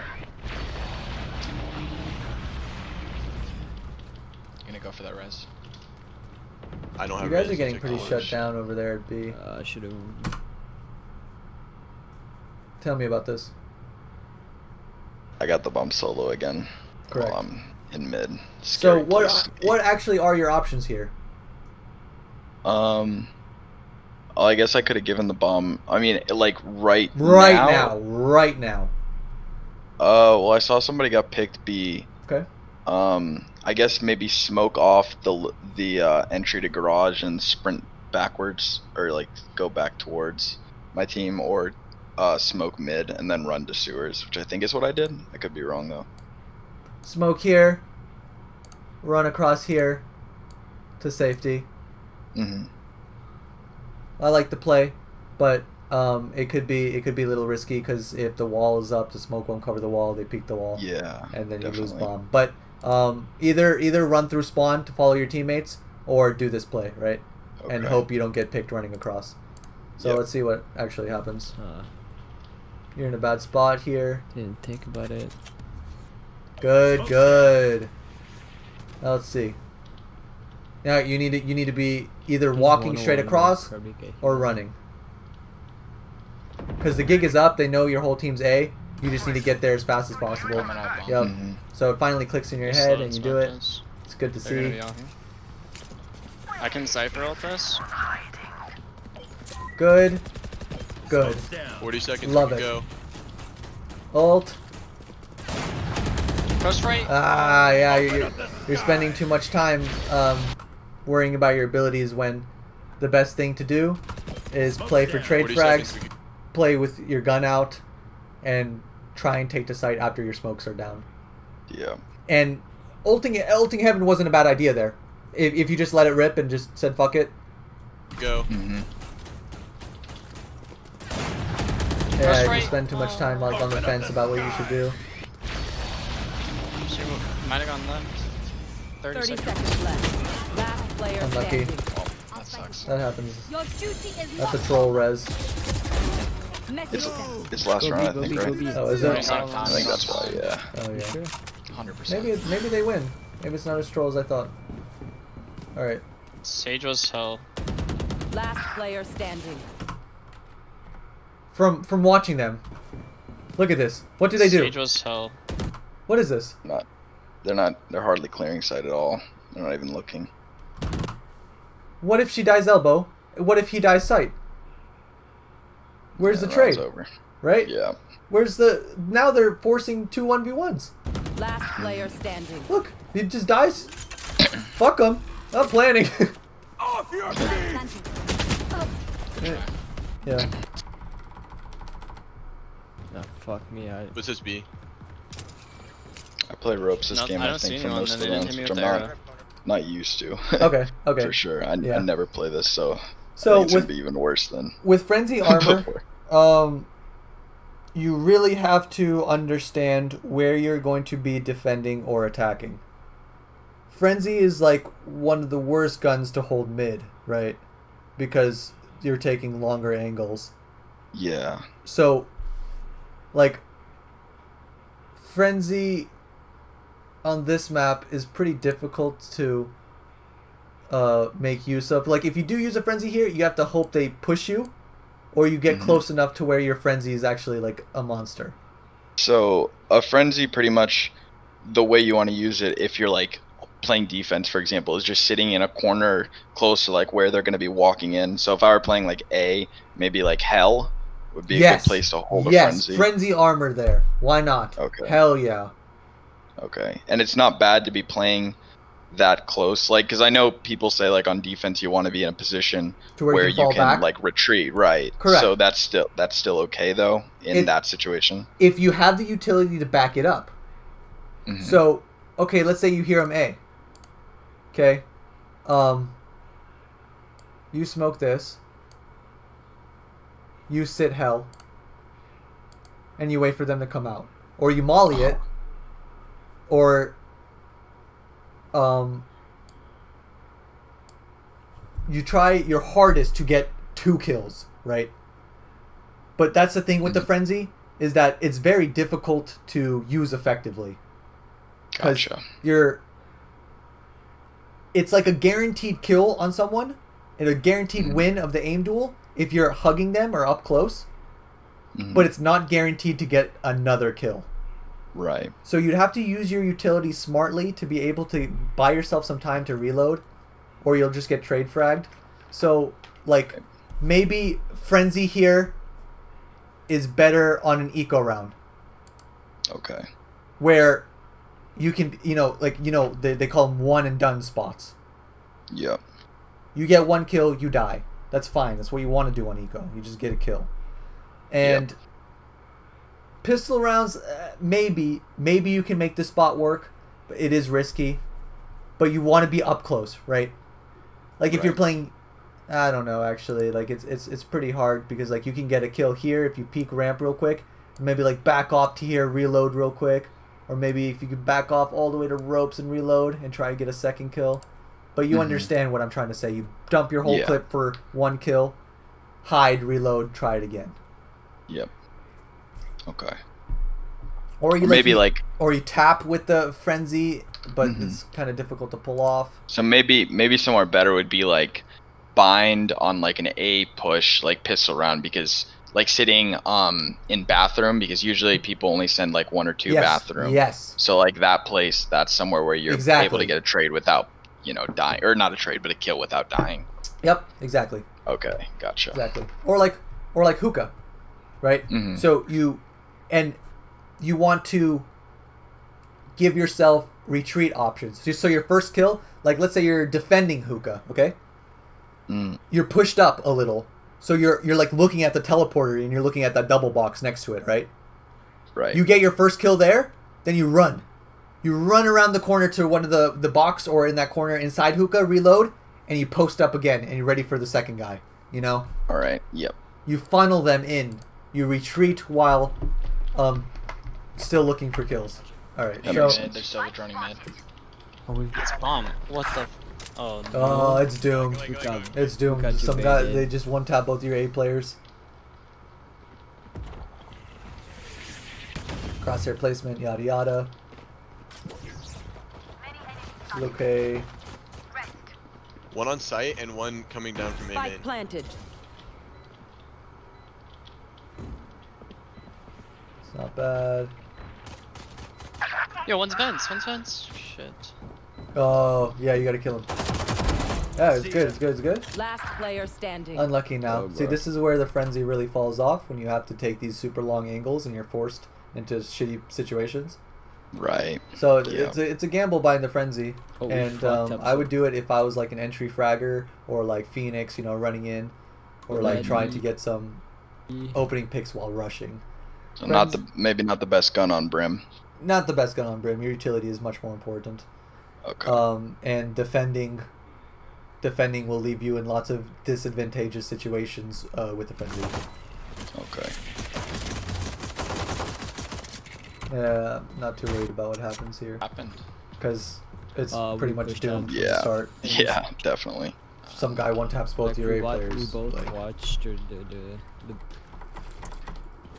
Gonna go for that res. I don't You have guys res are getting to pretty take shut college. down over there at B. I should have. Tell me about this. I got the bomb solo again. Correct. While I'm in mid. So Scary place to be. what actually are your options here? Well, I guess I could have given the bomb. I mean, like right now. Oh, well, I saw somebody got picked B. Okay. I guess maybe smoke off the entry to garage and sprint backwards, or like go back towards my team, or smoke mid and then run to sewers, which I think is what I did. I could be wrong though. Smoke here. Run across here to safety. Mm-hmm. I like the play, but It could be a little risky because if the wall is up, the smoke won't cover the wall. They peek the wall. Yeah. And then definitely. you lose bomb. But either run through spawn to follow your teammates or do this play, right? Okay. And hope you don't get picked running across. So let's see what actually happens. You're in a bad spot here. Didn't think about it. Good. Now let's see. Now you need to be either walking straight across or running. Because the gig is up, they know your whole team's A. You just need to get there as fast as possible. Yep. So it finally clicks in your head and you do it. It's good to see. I can Cypher ult this. Good. 40 seconds. Love it. Go. Ult. Press right. Yeah, you're spending too much time worrying about your abilities when the best thing to do is play for trade frags, play with your gun out, and try and take the site after your smokes are down. Yeah. And ulting heaven wasn't a bad idea there. If you just let it rip and just said fuck it. Go. Yeah, you spend too much time like on the fence about what you should do. Might have gone left. 30 seconds left. Last player Unlucky. standing. Oh, that sucks. That happens. Your duty is That's a troll res. It's last round, I think, right? Oh, is it? I think that's why, yeah. Oh, yeah. Sure? 100%. Maybe they win. Maybe it's not as troll as I thought. Alright. Sage was hell. Last player standing. From watching them. Look at this. What do they do? Sage was hell. What is this? They're hardly clearing sight at all. They're not even looking. What if she dies elbow? What if he dies sight? Where's the trade? Over. Right? Yeah. Where's the... Now they're forcing 2 1v1s. Last player standing. Look, he just dies. Fuck him. I'm planning. Off your feet! Yeah. Oh, fuck me. What's this B? I play ropes this No, game, I I don't think, see for anyone, most of they the didn't rounds, hit me which with I'm the not used to. Okay. For sure. I never play this, so I So think it's gonna be even worse than with frenzy armor, you really have to understand where you're going to be defending or attacking. Frenzy is like one of the worst guns to hold mid, right? Because you're taking longer angles. Yeah. So, like, Frenzy on this map is pretty difficult to make use of. Like, if you do use a Frenzy here, you have to hope they push you, or you get close enough to where your Frenzy is actually, like, a monster. So, a Frenzy, pretty much, the way you want to use it, if you're, like, playing defense, for example, is just sitting in a corner close to, like, where they're going to be walking in. So, if I were playing, like, A, maybe, like, Hell would be a good place to hold a Frenzy. Yes, Frenzy armor there. Why not? Okay. Hell yeah. Okay. And it's not bad to be playing that close, like, because I know people say, like, on defense you want to be in a position to where you can back. Like, retreat, right? Correct. So that's still okay though in that situation. If you have the utility to back it up. So, okay, let's say you hear him A. Okay, you smoke this. You sit Hell. And you wait for them to come out, or you molly it, or you try your hardest to get 2 kills, right? But that's the thing with the Frenzy, is that it's very difficult to use effectively. Gotcha. It's like a guaranteed kill on someone and a guaranteed win of the aim duel if you're hugging them or up close, but it's not guaranteed to get another kill. Right. So you'd have to use your utility smartly to be able to buy yourself some time to reload, or you'll just get trade fragged. So, like, maybe Frenzy here is better on an eco round. Okay. Where you can, they call them one and done spots. Yep. You get 1 kill, you die. That's fine. That's what you want to do on eco. You just get a kill. And pistol rounds, maybe you can make the spot work, but it is risky. But you want to be up close, right? Like if you're playing I don't know actually. Like it's pretty hard because like you can get a kill here if you peek ramp real quick, maybe like back off to here, reload real quick, or maybe if you could back off all the way to ropes and reload and try to get a second kill. But you understand what I'm trying to say. You dump your whole clip for 1 kill, hide, reload, try it again. Yep. Okay. Or you maybe like or you tap with the frenzy, but it's kind of difficult to pull off. So maybe somewhere better would be like bind on like an A push, like pistol round, because like sitting in bathroom, because usually people only send like 1 or 2 bathroom. Yes. So like that place, that's somewhere where you're able to get a trade without, you know, dying, or not a trade, but a kill without dying. Yep, exactly. Okay, gotcha. Exactly. Or like hookah, right? So you want to give yourself retreat options. So your first kill, like let's say you're defending hookah, okay? You're pushed up a little, so you're like looking at the teleporter and you're looking at that double box next to it, right? Right. You get your first kill there, then you run. You run around the corner to one of the box or in that corner inside hookah, reload, and you post up again and you're ready for the second guy, you know? All right, yep. You funnel them in. You retreat while still looking for kills. All right. They're still running mid. It's bomb. What the? Oh no. Oh, it's doomed. It's doomed. Some guy, they just one tap both your A players. Crosshair placement, yada yada. Okay. One on site and one coming down from A main. Planted. It's not bad. Yo, one's vents. Shit. Oh, yeah, you gotta kill him. Yeah, it's good, it's good, it's good. Last player standing. Unlucky now. See, this is where the frenzy really falls off, when you have to take these super long angles and you're forced into shitty situations. Right. So it's a gamble buying the frenzy, and I would do it if I was like an entry fragger or like Phoenix, you know, running in, or like trying to get some opening picks while rushing. So maybe not the best gun on Brim. Not the best gun on Brim. Your utility is much more important. Okay. And defending will leave you in lots of disadvantageous situations with the frenzy. Okay. Not too worried about what happens here. Because it's pretty much doomed from the start. Yeah, definitely. Some guy one taps both your A players. We both watched the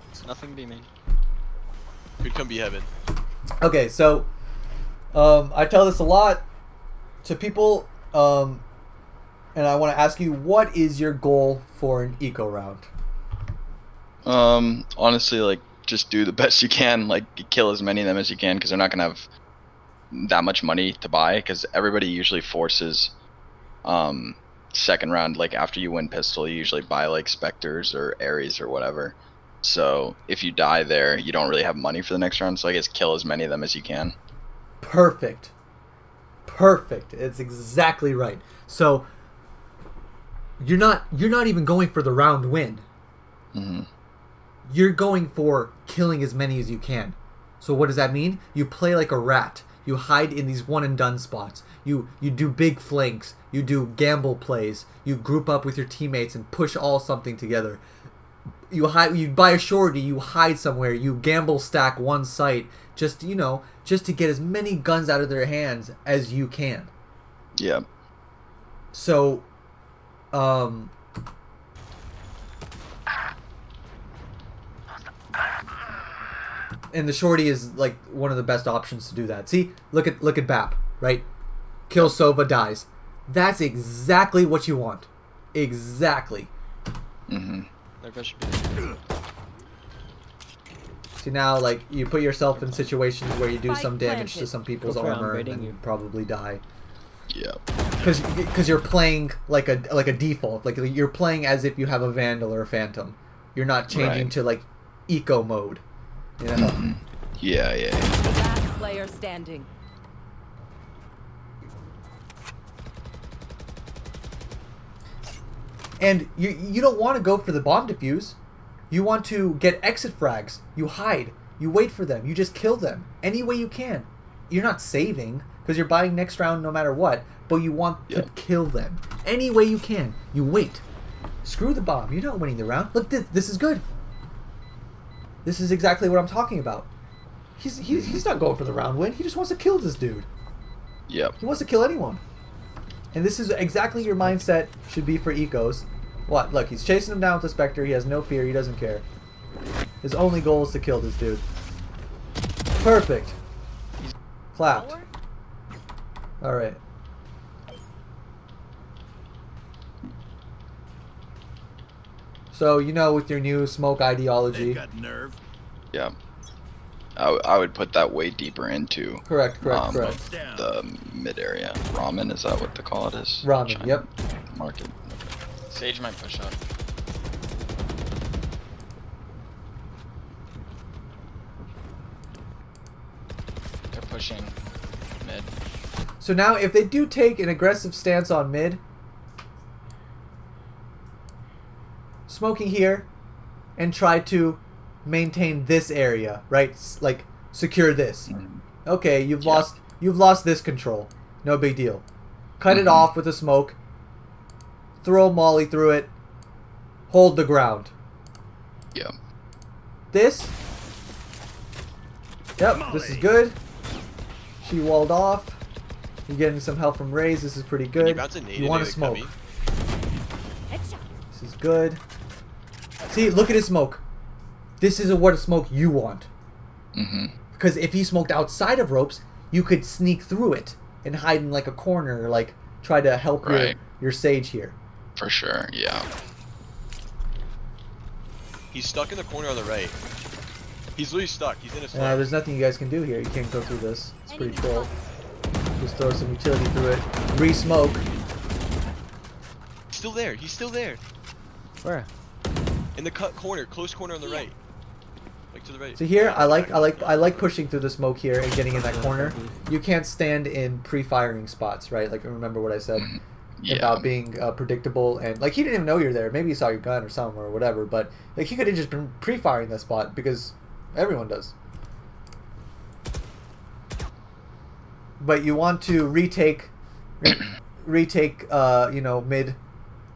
It's nothing beaming. Could come be heaven. Okay, so I tell this a lot to people, and I want to ask you, what is your goal for an eco round? Honestly, like, just do the best you can, like, kill as many of them as you can, because they're not gonna have that much money to buy, because everybody usually forces second round, like after you win pistol, you usually buy like Spectres or Ares or whatever. So if you die there, you don't really have money for the next round, so I guess kill as many of them as you can. Perfect. It's exactly right. So you're not even going for the round win. You're going for killing as many as you can. So what does that mean? You play like a rat. You hide in these one and done spots. You do big flanks. You do gamble plays. You group up with your teammates and push all something together. You buy a shorty, you hide somewhere, you gamble stack one site, just to get as many guns out of their hands as you can. Yeah. So, and the shorty is like one of the best options to do that. See, look at BAP, right? Kill Sova, dies. That's exactly what you want. Exactly. See, now, like, you put yourself in situations where you do some damage to some people's armor and then you probably die. Yeah. Because you're playing like a default. Like, you're playing as if you have a Vandal or a Phantom. You're not changing to, like, eco mode. You know? Yeah. Last player standing. And you don't want to go for the bomb defuse. You want to get exit frags. You hide. You wait for them. You just kill them any way you can. you're not saving because you're buying next round no matter what. But you want to kill them any way you can. You wait. Screw the bomb. You're not winning the round. Look, this is good. This is exactly what I'm talking about. He's not going for the round win. He just wants to kill this dude. Yep. He wants to kill anyone. And this is exactly your mindset should be for Ecos. What? Look, he's chasing him down with the Spectre. He has no fear. He doesn't care. His only goal is to kill this dude. Perfect. Clapped. Alright. So, you know, with your new smoke ideology. Yeah. I would put that way deeper into correct. The mid area. Ramen, is that what the call it is? Ramen, China yep. Market. Sage might push up. They're pushing mid. So now if they do take an aggressive stance on mid, smoking here and try to maintain this area, right? Like secure this. Okay, you've lost this control. No big deal. Cut it off with a smoke. Throw Molly through it. Hold the ground. Yep. This. Yep, this is good. She walled off. You're getting some help from Raze. This is pretty good. You want to smoke. This is good. See, look at his smoke. This is what a smoke you want. Because if he smoked outside of ropes, you could sneak through it and hide in like a corner, or like try to help your Sage here. For sure, yeah. He's stuck in the corner on the right. He's literally stuck. He's in a slot. There's nothing you guys can do here. You can't go through this. It's pretty cool. Just throw some utility through it. Re-smoke. Still there. He's still there. Where? In the cut corner, close corner on the right. Like to the right. So here, I like pushing through the smoke here and getting in that corner. You can't stand in pre-firing spots, right? Like remember what I said about being predictable, and like he didn't even know you're there. Maybe he saw your gun or something or whatever, but like he could have just been pre-firing that spot because everyone does. But you want to retake, you know, mid,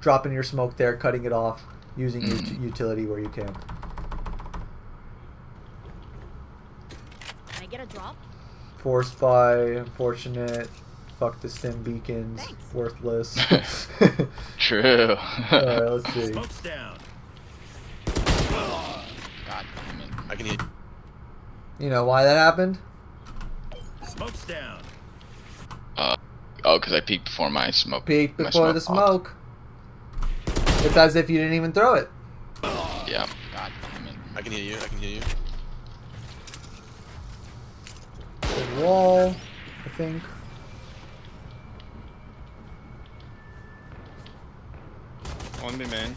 dropping your smoke there, cutting it off, using your utility where you can. Can I get a drop? Forced by, unfortunate. Fuck the stim beacons. Thanks. Worthless. True. Alright, let's see. Smoke's down. God, I can hit. You know why that happened? Smoke's down. Oh, because I peeked before my smoke. Peek before the smoke. It's as if you didn't even throw it. Yeah. God, I can hear you. I can hear you. Good wall, I think. One B main.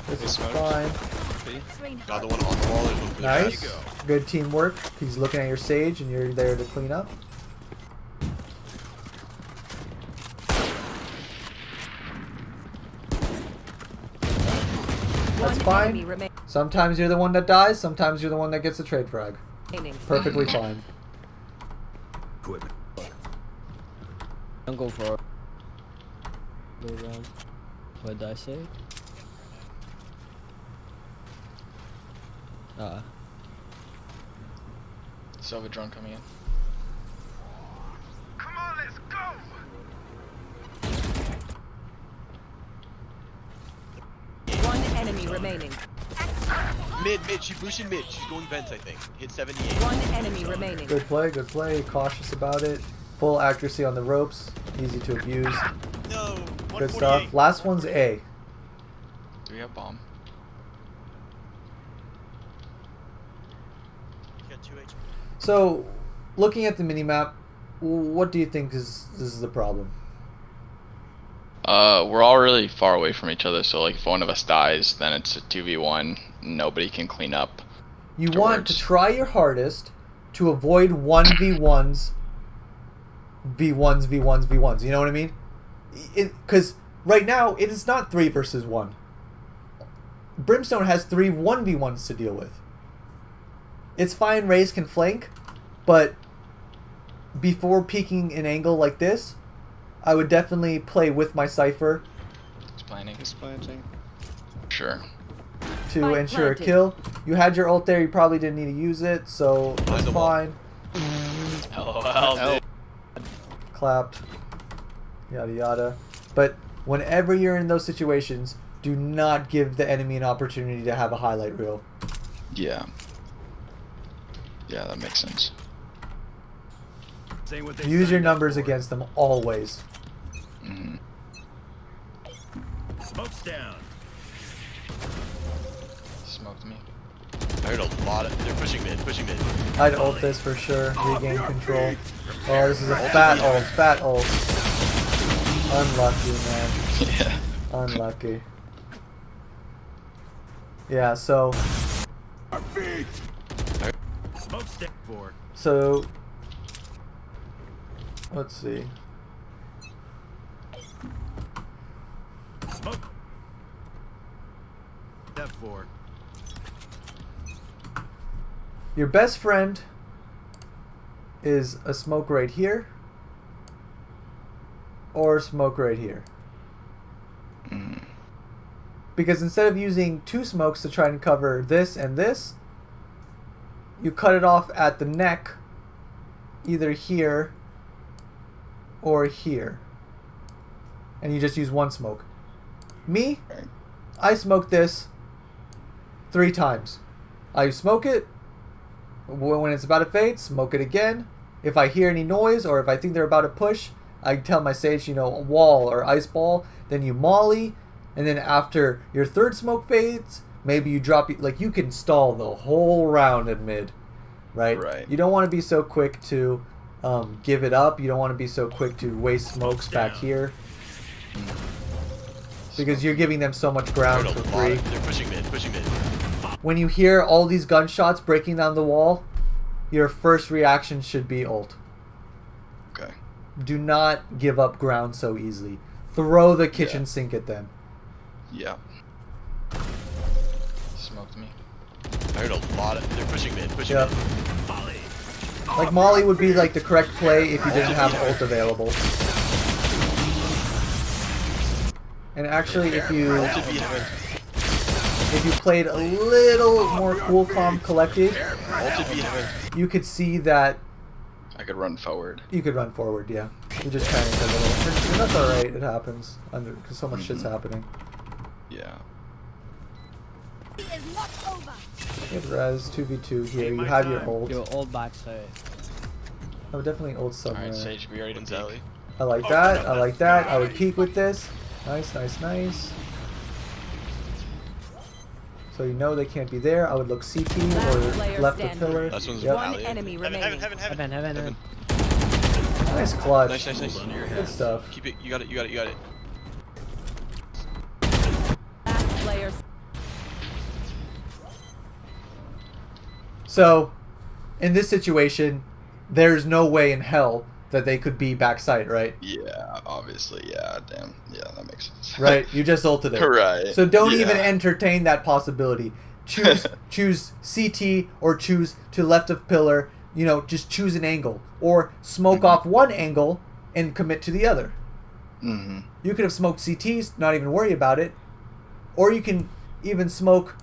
This is smoked. fine. Got the one on the wall. There's one for the Nice. back. Good teamwork. He's looking at your Sage and you're there to clean up. That's fine. Sometimes you're the one that dies, sometimes you're the one that gets the trade frag. Perfectly fine. Equipment. Don't go for it. Go around. What did I say? Silver drone coming in. Come on, let's go. One enemy remaining. Mid. She boosted mid. She's going vents, I think. Hit 78. One enemy remaining. Good play. Cautious about it. Full accuracy on the ropes. Easy to abuse. No. Good stuff. Last one's A. Do we have bomb? You got 2 HP. So, looking at the minimap, what do you think is the problem? We're all really far away from each other, so like if one of us dies, then it's a 2v1. Nobody can clean up. You want to try your hardest to avoid 1v1s, V1s. You know what I mean? Because right now, it is not 3 versus 1. Brimstone has 3 1v1s to deal with. It's fine, Raze can flank, but before peeking an angle like this, I would definitely play with my Cypher. He's planting. He's planting. Sure. To ensure a kill. You had your ult there, you probably didn't need to use it, so that's fine. LOL, dude. Clapped. Yada yada. But whenever you're in those situations, do not give the enemy an opportunity to have a highlight reel. Yeah. Yeah, that makes sense. Use your numbers against them always. Mm-hmm. Smoke's down. Smoked me. I heard a lot of. They're pushing mid. Pushing mid. I'd ult this for sure. Regain control. Oh, this is a fat ult. Fat ult. Unlucky, man. Yeah. Unlucky. Yeah, so. Smoke's down. 4. So. Let's see. Smoke. Step 4. Your best friend is a smoke right here or a smoke right here. Mm. Because instead of using 2 smokes to try and cover this and this, you cut it off at the neck, either here or here. And you just use 1 smoke. Me, I smoke this 3 times. I smoke it. When it's about to fade, smoke it again. If I hear any noise or if I think they're about to push, I tell my sage, you know, wall or ice ball. Then you molly. And then after your 3rd smoke fades, maybe you drop, like you can stall the whole round in mid. Right? Right. You don't want to be so quick to give it up. You don't want to be so quick to waste smokes back here. Because you're giving them so much ground for free. They're pushing mid. Pushing mid. When you hear all these gunshots breaking down the wall, your first reaction should be ult. Okay. Do not give up ground so easily. Throw the kitchen sink at them. Yeah. Smoked me. I heard a lot of. They're pushing mid. Pushing Yep. mid. Like Molly would be like the correct play if you didn't have ult available. And actually, if you played a little more cool, calm, collected, you could see that I could run forward. you could run forward. Yeah, you just panicked a little, and that's all right. It happens because so much shit's happening. Yeah. You have res 2v2 here. You have your ult. Your old backside. I would definitely ult somewhere. Alright, Sage, we already done Zelly. I like that. I like that. I would peek with this. Nice, nice, nice. So you know they can't be there. I would look CT or left of pillar. That's one's Yep. One enemy remaining. Heaven. Nice clutch. Nice. Good stuff. Keep it. You got it. You got it. You got it. Last player. So, in this situation, there's no way in hell that they could be backside, right? Yeah, obviously. Yeah, damn. Yeah, that makes sense. Right? You just ulted it. Right. So don't even entertain that possibility. Choose CT or choose to left of pillar. You know, just choose an angle. Or smoke off one angle and commit to the other. You could have smoked CTs, not even worry about it. Or you can even smoke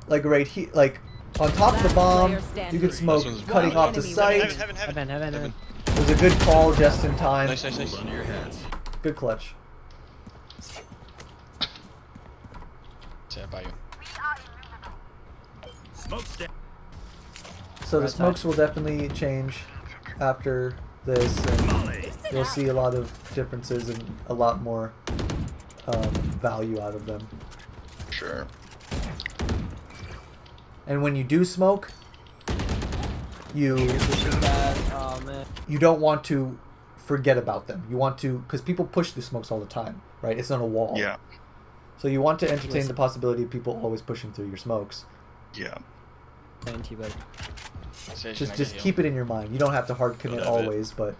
like right here, like on top of the bomb. You could smoke cutting off the site. Heaven. It was a good call just in time. Nice. Good clutch. Say it by you. Smoke's down. So the smokes will definitely change after this, and you'll see a lot of differences and a lot more value out of them. Sure. And when you do smoke, you don't want to forget about them. You want to, because people push through smokes all the time, right? It's not a wall. Yeah. So you want to entertain the possibility of people always pushing through your smokes. Yeah. Just keep it in your mind. You don't have to hard commit always, but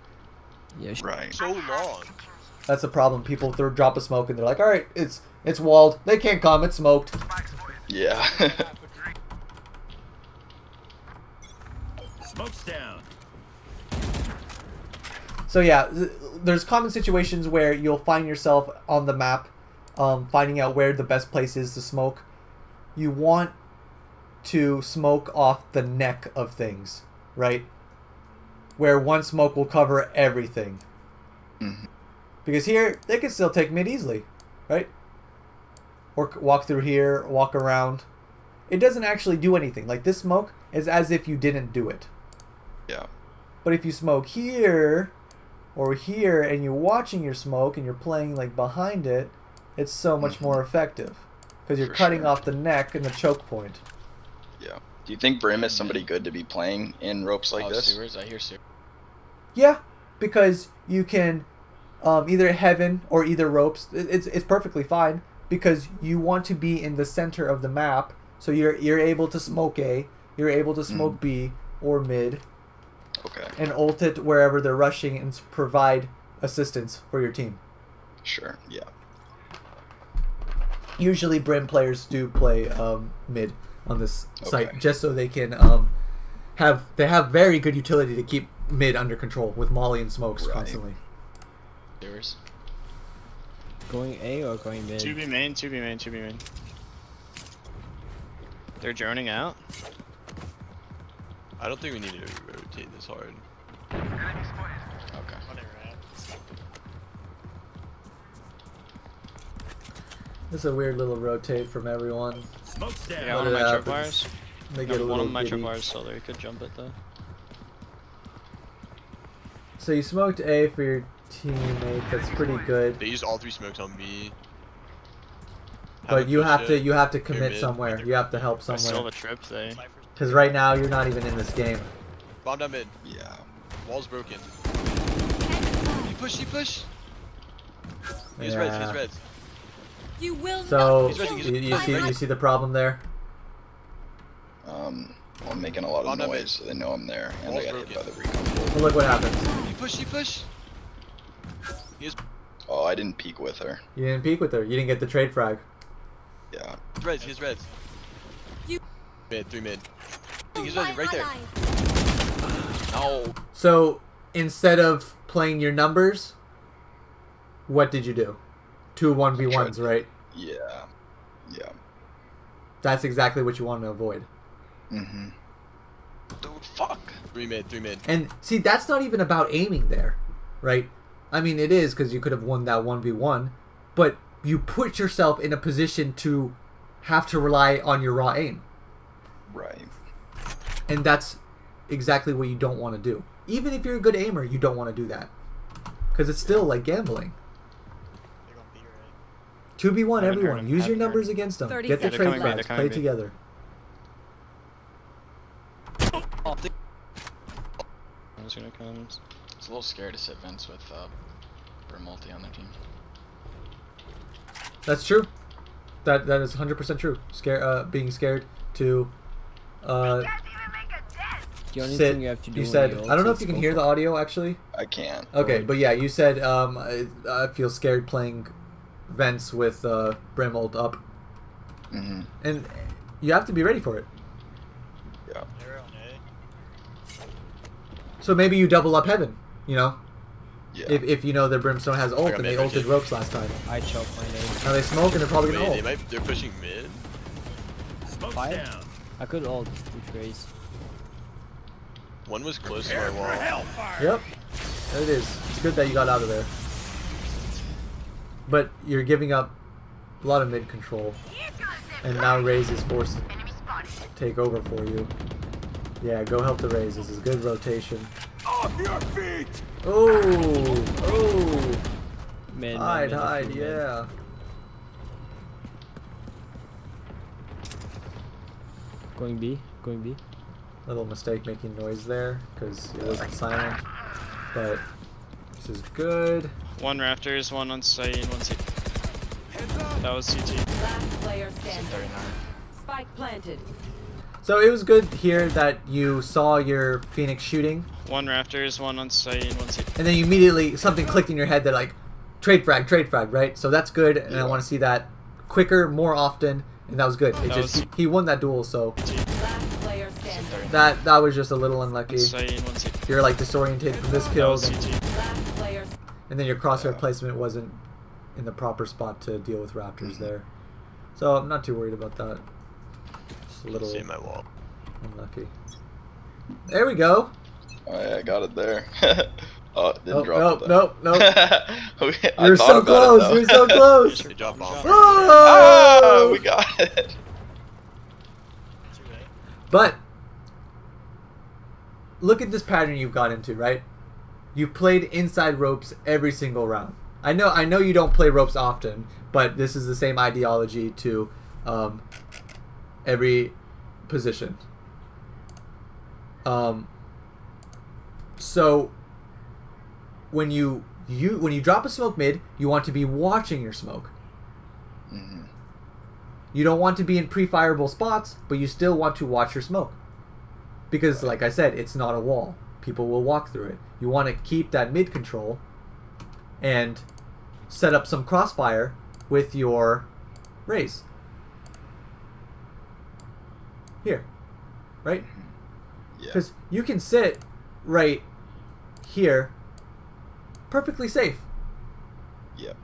Right. So long. that's the problem. People drop a smoke and they're like, all right, it's walled. They can't come. It's smoked. Yeah. Smoke's down. So yeah, there's common situations where you'll find yourself on the map, finding out where the best place is to smoke. You want to smoke off the neck of things, right? Where one smoke will cover everything. Mm-hmm. Because here, they can still take mid easily, right? Or walk through here, walk around. It doesn't actually do anything. Like this smoke is as if you didn't do it. Yeah. But if you smoke here or here and you're watching your smoke and you're playing like behind it, it's so much more effective. Because you're cutting off the neck and the choke point. Yeah. Do you think Brim is somebody good to be playing in ropes like this? Sewers, I hear sewers. Yeah, because you can either heaven or either ropes. It's perfectly fine because you want to be in the center of the map, so you're able to smoke A, you're able to smoke B or mid, and ult it wherever they're rushing and provide assistance for your team. Sure. Yeah. Usually, Brim players do play mid on this site just so they can have very good utility to keep mid under control with molly and smokes constantly. Sewers. Going A or going mid? 2B main, 2B main, 2B main. They're droning out. I don't think we need to rotate this hard. Okay. This is a weird little rotate from everyone. Smoke's down. Yeah, one of my tripwires. They get a One little of my giddy. tripwires still there. You could jump it though. So you smoked A for your teammate. That's pretty good. They used all 3 smokes on B. But you have to commit mid. somewhere. You have to help I still have somewhere. a trip there. Because right now you're not even in this game. Bomb down mid. Yeah. Wall's broken. He push, he push. He's reds, he's reds. You will So not you see the problem there. Well, I'm making a lot of noise, so they know I'm there, and I got hit by the recon. But look what happens. He push, he push. Oh, I didn't peek with her. You didn't peek with her. You didn't get the trade frag. Yeah. He's reds, he's reds. You Mid, 3 mid. He's reds, right there. No. So instead of playing your numbers, what did you do? 2 1v1s, right? Yeah. Yeah. That's exactly what you want to avoid. Mm-hmm. Dude, fuck. 3 mid, 3 mid. And see, that's not even about aiming there, right? I mean, it is because you could have won that 1v1, but you put yourself in a position to have to rely on your raw aim. Right. And that's exactly what you don't want to do. Even if you're a good aimer, you don't want to do that. Because it's still like gambling. 2v1 everyone. Use your numbers against them. Get the trade frags. Play together. It's gonna come. It's a little scary to sit vents with Brim multi on their team. That's true. That is 100% true. Being scared to The only sit. thing you have to do You said, when I don't know if you can hear the audio actually. I can't. Okay, but yeah, you said I feel scared playing vents with Brim ult up. Mm-hmm. And you have to be ready for it. Yeah. So maybe you double up heaven, you know? Yeah. If you know that Brimstone has ult and they ulted ropes last time. I choke my name. Now they smoke and they're probably gonna ult. They're pushing mid. Smoke's Five? down. I could ult with raise. One was close to my wall. Yep. There it is. It's good that you got out of there. But you're giving up a lot of mid control. And now Raze is forced to take over for you. Yeah, go help the Raze. This is good rotation. Off your feet! Oh! Oh! Mid, Hide, mid, hide, mid. yeah. Going B, going B. Little mistake making noise there because it wasn't silent. But this is good. One rafters, one on site, and one CT. That was CT. Last player standing. Spike planted. So it was good here that you saw your Phoenix shooting. One rafters, one on site, and one CT. And then you immediately, something clicked in your head that like, trade frag, right? So that's good, and I want to see that quicker, more often, and that was good. It just, he won that duel, so Last player standing. that was just a little unlucky. One site, and one CT. You're like disoriented from this That kill. was Then CT. Last And then your crosshair placement wasn't in the proper spot to deal with raptors there. So I'm not too worried about that. Just a little See my wall. unlucky. There we go. Oh yeah, I got it there. Oh, it didn't drop nope, it. nope, nope. Okay, You're so close. You're so close. They drop bomb. Oh, we got it. But look at this pattern you've got into, right? You've played inside ropes every single round. I know you don't play ropes often, but this is the same ideology to every position. So when you drop a smoke mid, you want to be watching your smoke. Mm-hmm. You don't want to be in pre-fireable spots, but you still want to watch your smoke. Because, like I said, it's not a wall. People will walk through it. You want to keep that mid control and set up some crossfire with your raise. Here. Right? Because you can sit right here perfectly safe. Yep.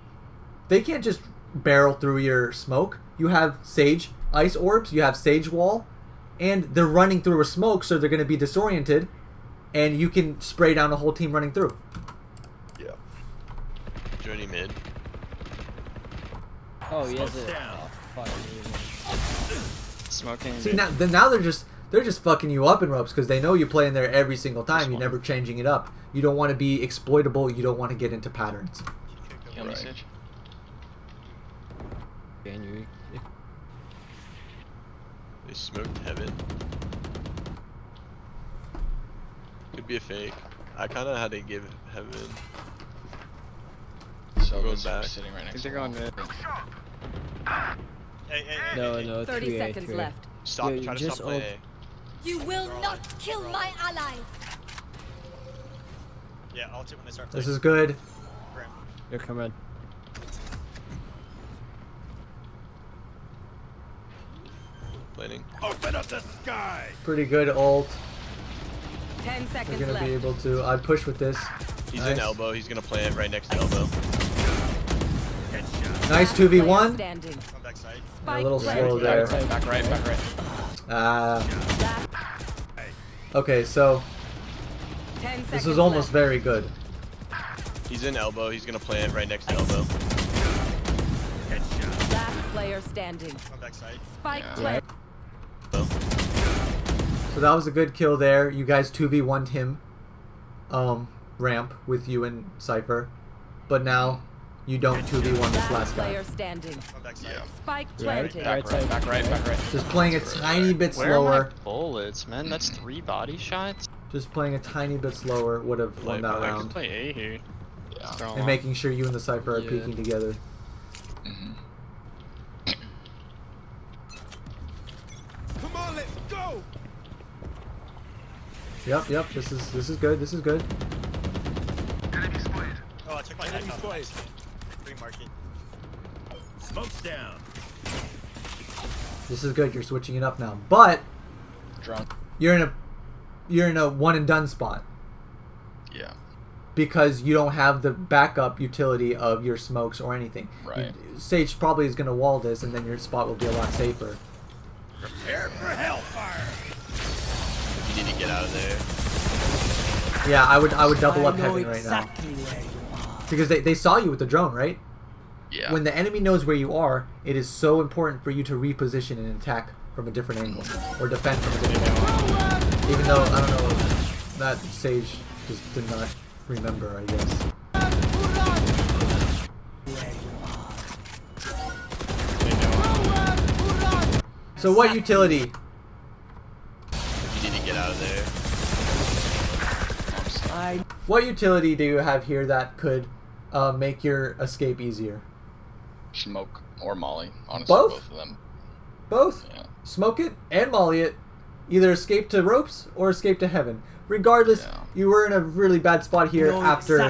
They can't just barrel through your smoke. You have Sage Ice Orbs, you have Sage Wall, and they're running through a smoke, so they're going to be disoriented, and you can spray down a whole team running through. Yeah. Journey mid. Oh, he has it. Oh, fuck. Smoking. See, now they're just fucking you up in ropes because they know you play in there every single time. You're never changing it up. You don't want to be exploitable. You don't want to get into patterns. Kill me, Sage. They smoked heaven. Could be a fake. I kind of had to give heaven. So going back. Sitting right next to They're going mid. No, 30 seconds left. Stop. Yeah, Try to just stop play. You will not kill my allies. Yeah, I'll when they start. This is good. They're coming. Planning. Open up the sky. Pretty good ult. 10 We're seconds gonna left. be able to. I'd push with this. He's Nice. in elbow. He's gonna plant right next to elbow. Nice 2v1. Standing. Come back side. A little Spike slow planted. there. Back right, back right. Okay, so 10 seconds this is almost left. very good. He's in elbow. He's gonna plant right next to elbow. Last player standing. Come back side. Spike Yeah. planted. So that was a good kill there. You guys 2v1'd him ramp with you and Cypher. But now you don't 2v1 this last guy. Player standing. Come back side. Spike Right, planted. Back right, back right, back right. Just playing a tiny bit Where are slower. my bullets, man? That's 3 body shots. Just playing a tiny bit slower would have won that I could round. play A here. Yeah. And making sure you and the Cypher are Yeah. peeking together. Mm-hmm. Come on, let's go. Yep. This is good. This is good. Oh, I took my knife out. Free market. Smoke's down. This is good. You're switching it up now. But Drunk. you're in a one and done spot. Yeah. Because you don't have the backup utility of your smokes or anything. Right. Sage probably is going to wall this, and then your spot will be a lot safer. Prepare for hellfire. You need to get out of there. Yeah, I would double up heaven right now. Because they saw you with the drone, right? Yeah. When the enemy knows where you are, it is so important for you to reposition and attack from a different angle. Or defend from a different angle. Even though, I don't know, that Sage just did not remember, I guess. So what utility? You need to get out of there. What utility do you have here that could make your escape easier? Smoke or Molly. Honestly, Both? of them. Both. Yeah. Smoke it and molly it. Either escape to ropes or escape to heaven. Regardless, Yeah. you were in a really bad spot here after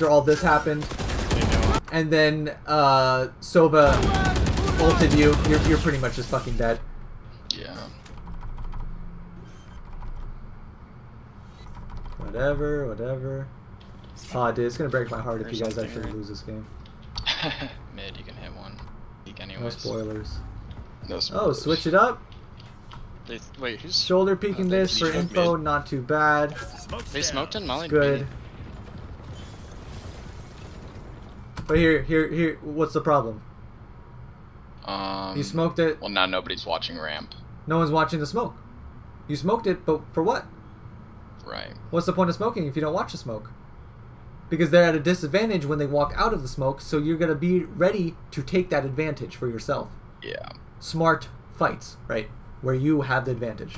all this happened. And then Sova ulted you. You're pretty much just fucking dead. Yeah. Whatever. Oh, dude, it's gonna break my heart if you guys actually lose this game. Mid, you can hit one. Peek anyways. No spoilers. No spoilers. Oh, switch it up. Wait, who's Shoulder peeking this for info? mid. Not too bad. They smoked in Molly. Good. But here, what's the problem? You smoked it. Well, now nobody's watching ramp. No one's watching the smoke. You smoked it, but for what? Right. What's the point of smoking if you don't watch the smoke? Because they're at a disadvantage when they walk out of the smoke, so you're going to be ready to take that advantage for yourself. Yeah. Smart fights, right? Where you have the advantage.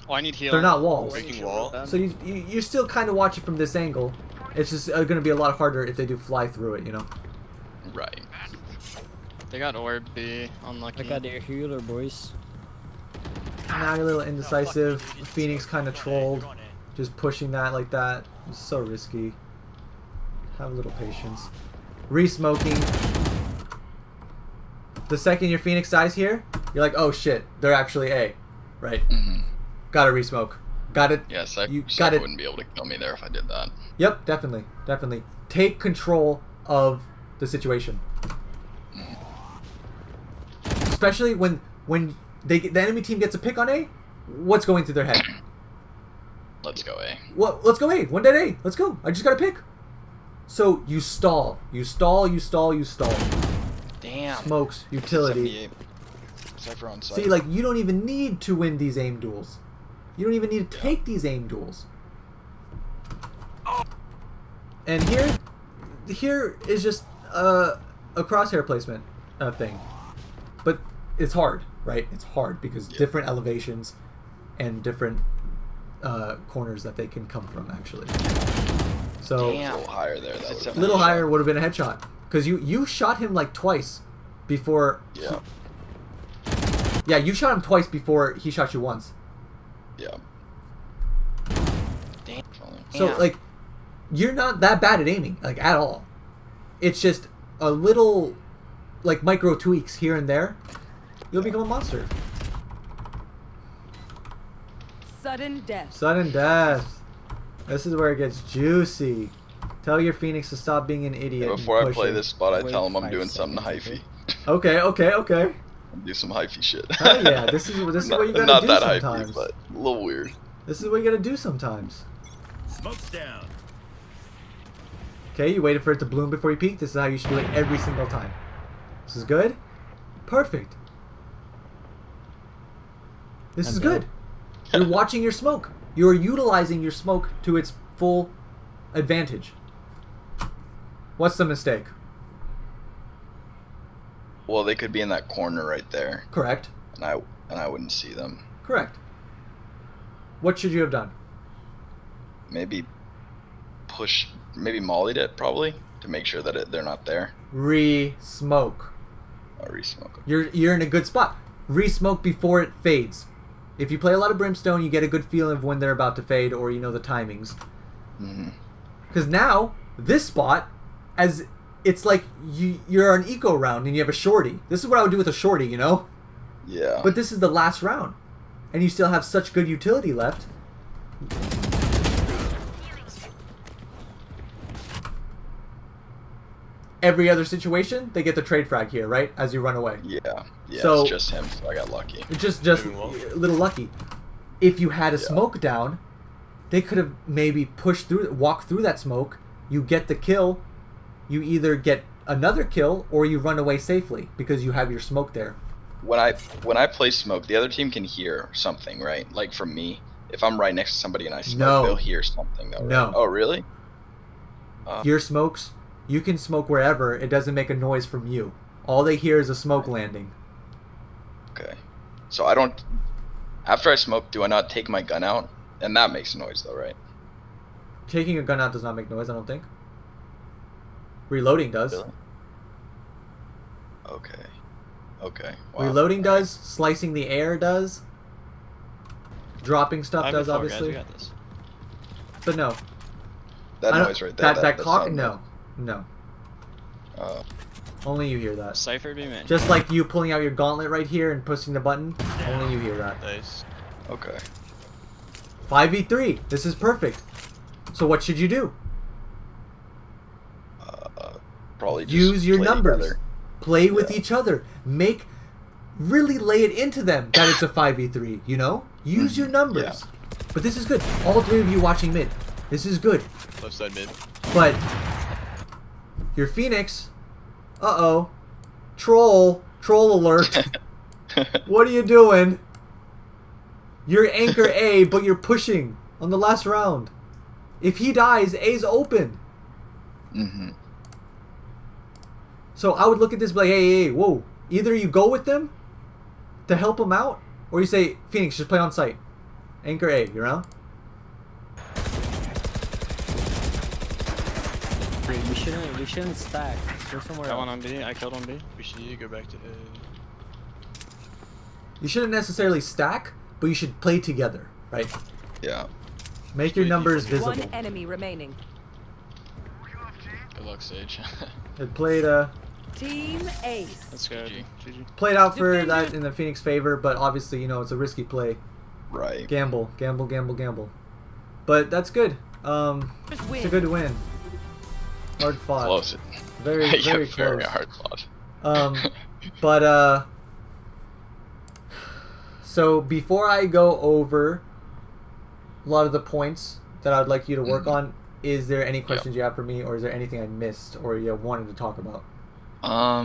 Oh, I need heal. They're not walls. Breaking wall. So you still kind of watch it from this angle. It's just going to be a lot harder if they do fly through it, you know? Right. They got orb B. Unlucky. I got their healer, boys. Now you're a little indecisive. Phoenix kind of trolled. Just pushing that like that. It's so risky. Have a little patience. Re-smoking. The second your Phoenix dies here, you're like, oh shit, they're actually A. Right? Gotta re-smoke. Got it. Yeah, you Cypher got it. wouldn't be able to kill me there if I did that. Yep, definitely. Definitely. Take control of the situation. Especially when the enemy team gets a pick on A, what's going through their head? Let's go A. What? Let's go A. One dead A. Let's go. I just got a pick. So you stall. You stall. You stall. You stall. Damn. Smokes. Utility. Cypher on site. See, like, you don't even need to win these aim duels. You don't even need to take these aim duels. And here is just a crosshair placement thing. But it's hard, right? It's hard because different elevations and different corners that they can come from, actually. So Damn. A little higher there. That a little higher would have been a headshot. Because you shot him like twice before... Yeah. Yeah, you shot him twice before he shot you once. Yeah. Damn. So, like, you're not that bad at aiming, like, at all. It's just a little, like, micro tweaks here and there. You'll become a monster. Sudden death. Sudden death. This is where it gets juicy. Tell your Phoenix to stop being an idiot. Yeah, before I play this spot, I tell him I'm doing something hyphy. Okay. Do some hyphy shit. Oh yeah, this is what you gotta not do that sometimes. Hyphy, but a little weird. This is what you gotta do sometimes. Smoke's down. Okay, you waited for it to bloom before you peek. This is how you should do it every single time. This is good. Perfect. This is good. You're watching your smoke. You're utilizing your smoke to its full advantage. What's the mistake? Well, they could be in that corner right there. Correct. And I wouldn't see them. Correct. What should you have done? Maybe mollied it, probably, to make sure that they're not there. Re-smoke. Re-smoke. You're in a good spot. Re-smoke before it fades. If you play a lot of Brimstone, you get a good feeling of when they're about to fade, or you know the timings. Because now, this spot, as it's like you're an eco round and you have a shorty. This is what I would do with a shorty, you know? Yeah. But this is the last round. And you still have such good utility left. Every other situation, they get the trade frag here, right? As you run away. Yeah. So, it's just him, so I got lucky. Just a little lucky. If you had a smoke down, they could have maybe pushed through, walked through that smoke. You get the kill. You either get another kill or you run away safely because you have your smoke there. When I play smoke, the other team can hear something, right? Like from me, if I'm right next to somebody and I smoke, they'll hear something though, right? No. Oh, really? Your smokes, you can smoke wherever. It doesn't make a noise from you. All they hear is a smoke landing. Okay. So I don't... After I smoke, do I not take my gun out? And that makes a noise though, right? Taking a gun out does not make noise, I don't think. Reloading does. Really? Okay. Wow. Reloading does. Slicing the air does. Dropping stuff does, obviously. Guys, we got this. But no. That noise right there. That cock? No. Only you hear that. Cypher be man. Just like you pulling out your gauntlet right here and pushing the button. Only you hear that. Nice. Okay. 5v3. This is perfect. So what should you do? probably just use your play numbers. together. Play with each other. Really lay it into them that it's a 5v3, you know? Use your numbers. Yeah. But this is good. All three of you watching mid. This is good. Left side mid. But your Phoenix, uh-oh. Troll alert. What are you doing? You're anchor A, but you're pushing on the last round. If he dies, A's open. So I would look at this and be like, hey, whoa. Either you go with them to help him out, or you say, Phoenix, just play on site. Anchor A, you around? We shouldn't stack. Go somewhere Got else. one on B. I killed on B. We should go back to A. You shouldn't necessarily stack, but you should play together, right? Yeah. Make your numbers visible. One enemy remaining. Good luck, Sage. It played Team Ace. Let's go. GG. GG. played out for that in the Phoenix favor, but obviously, you know, it's a risky play. Right. Gamble. But that's good. It's a good win. Hard fought. Close. Very Very close. hard fought. But so before I go over a lot of the points that I'd like you to work on, is there any questions you have for me, or is there anything I missed or you wanted to talk about? Off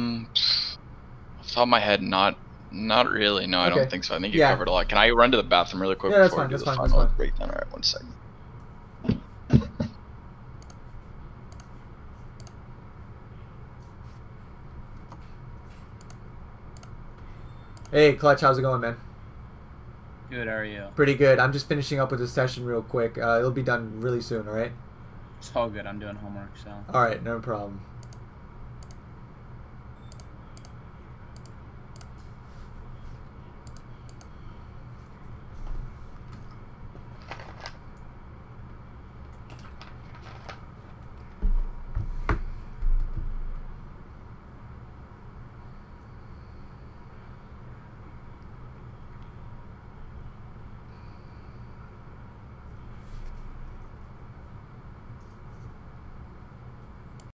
the top of my head, not really. No, I Okay. don't think so. I think you covered a lot. Can I run to the bathroom really quick Yeah, that's before fine, I do that's the fine, final that's fine. breakdown? Alright, 1 second. Hey, Clutch, how's it going, man? Good, how are you? Pretty good. I'm just finishing up with the session real quick. It'll be done really soon, alright? It's all good, I'm doing homework, so. Alright, no problem.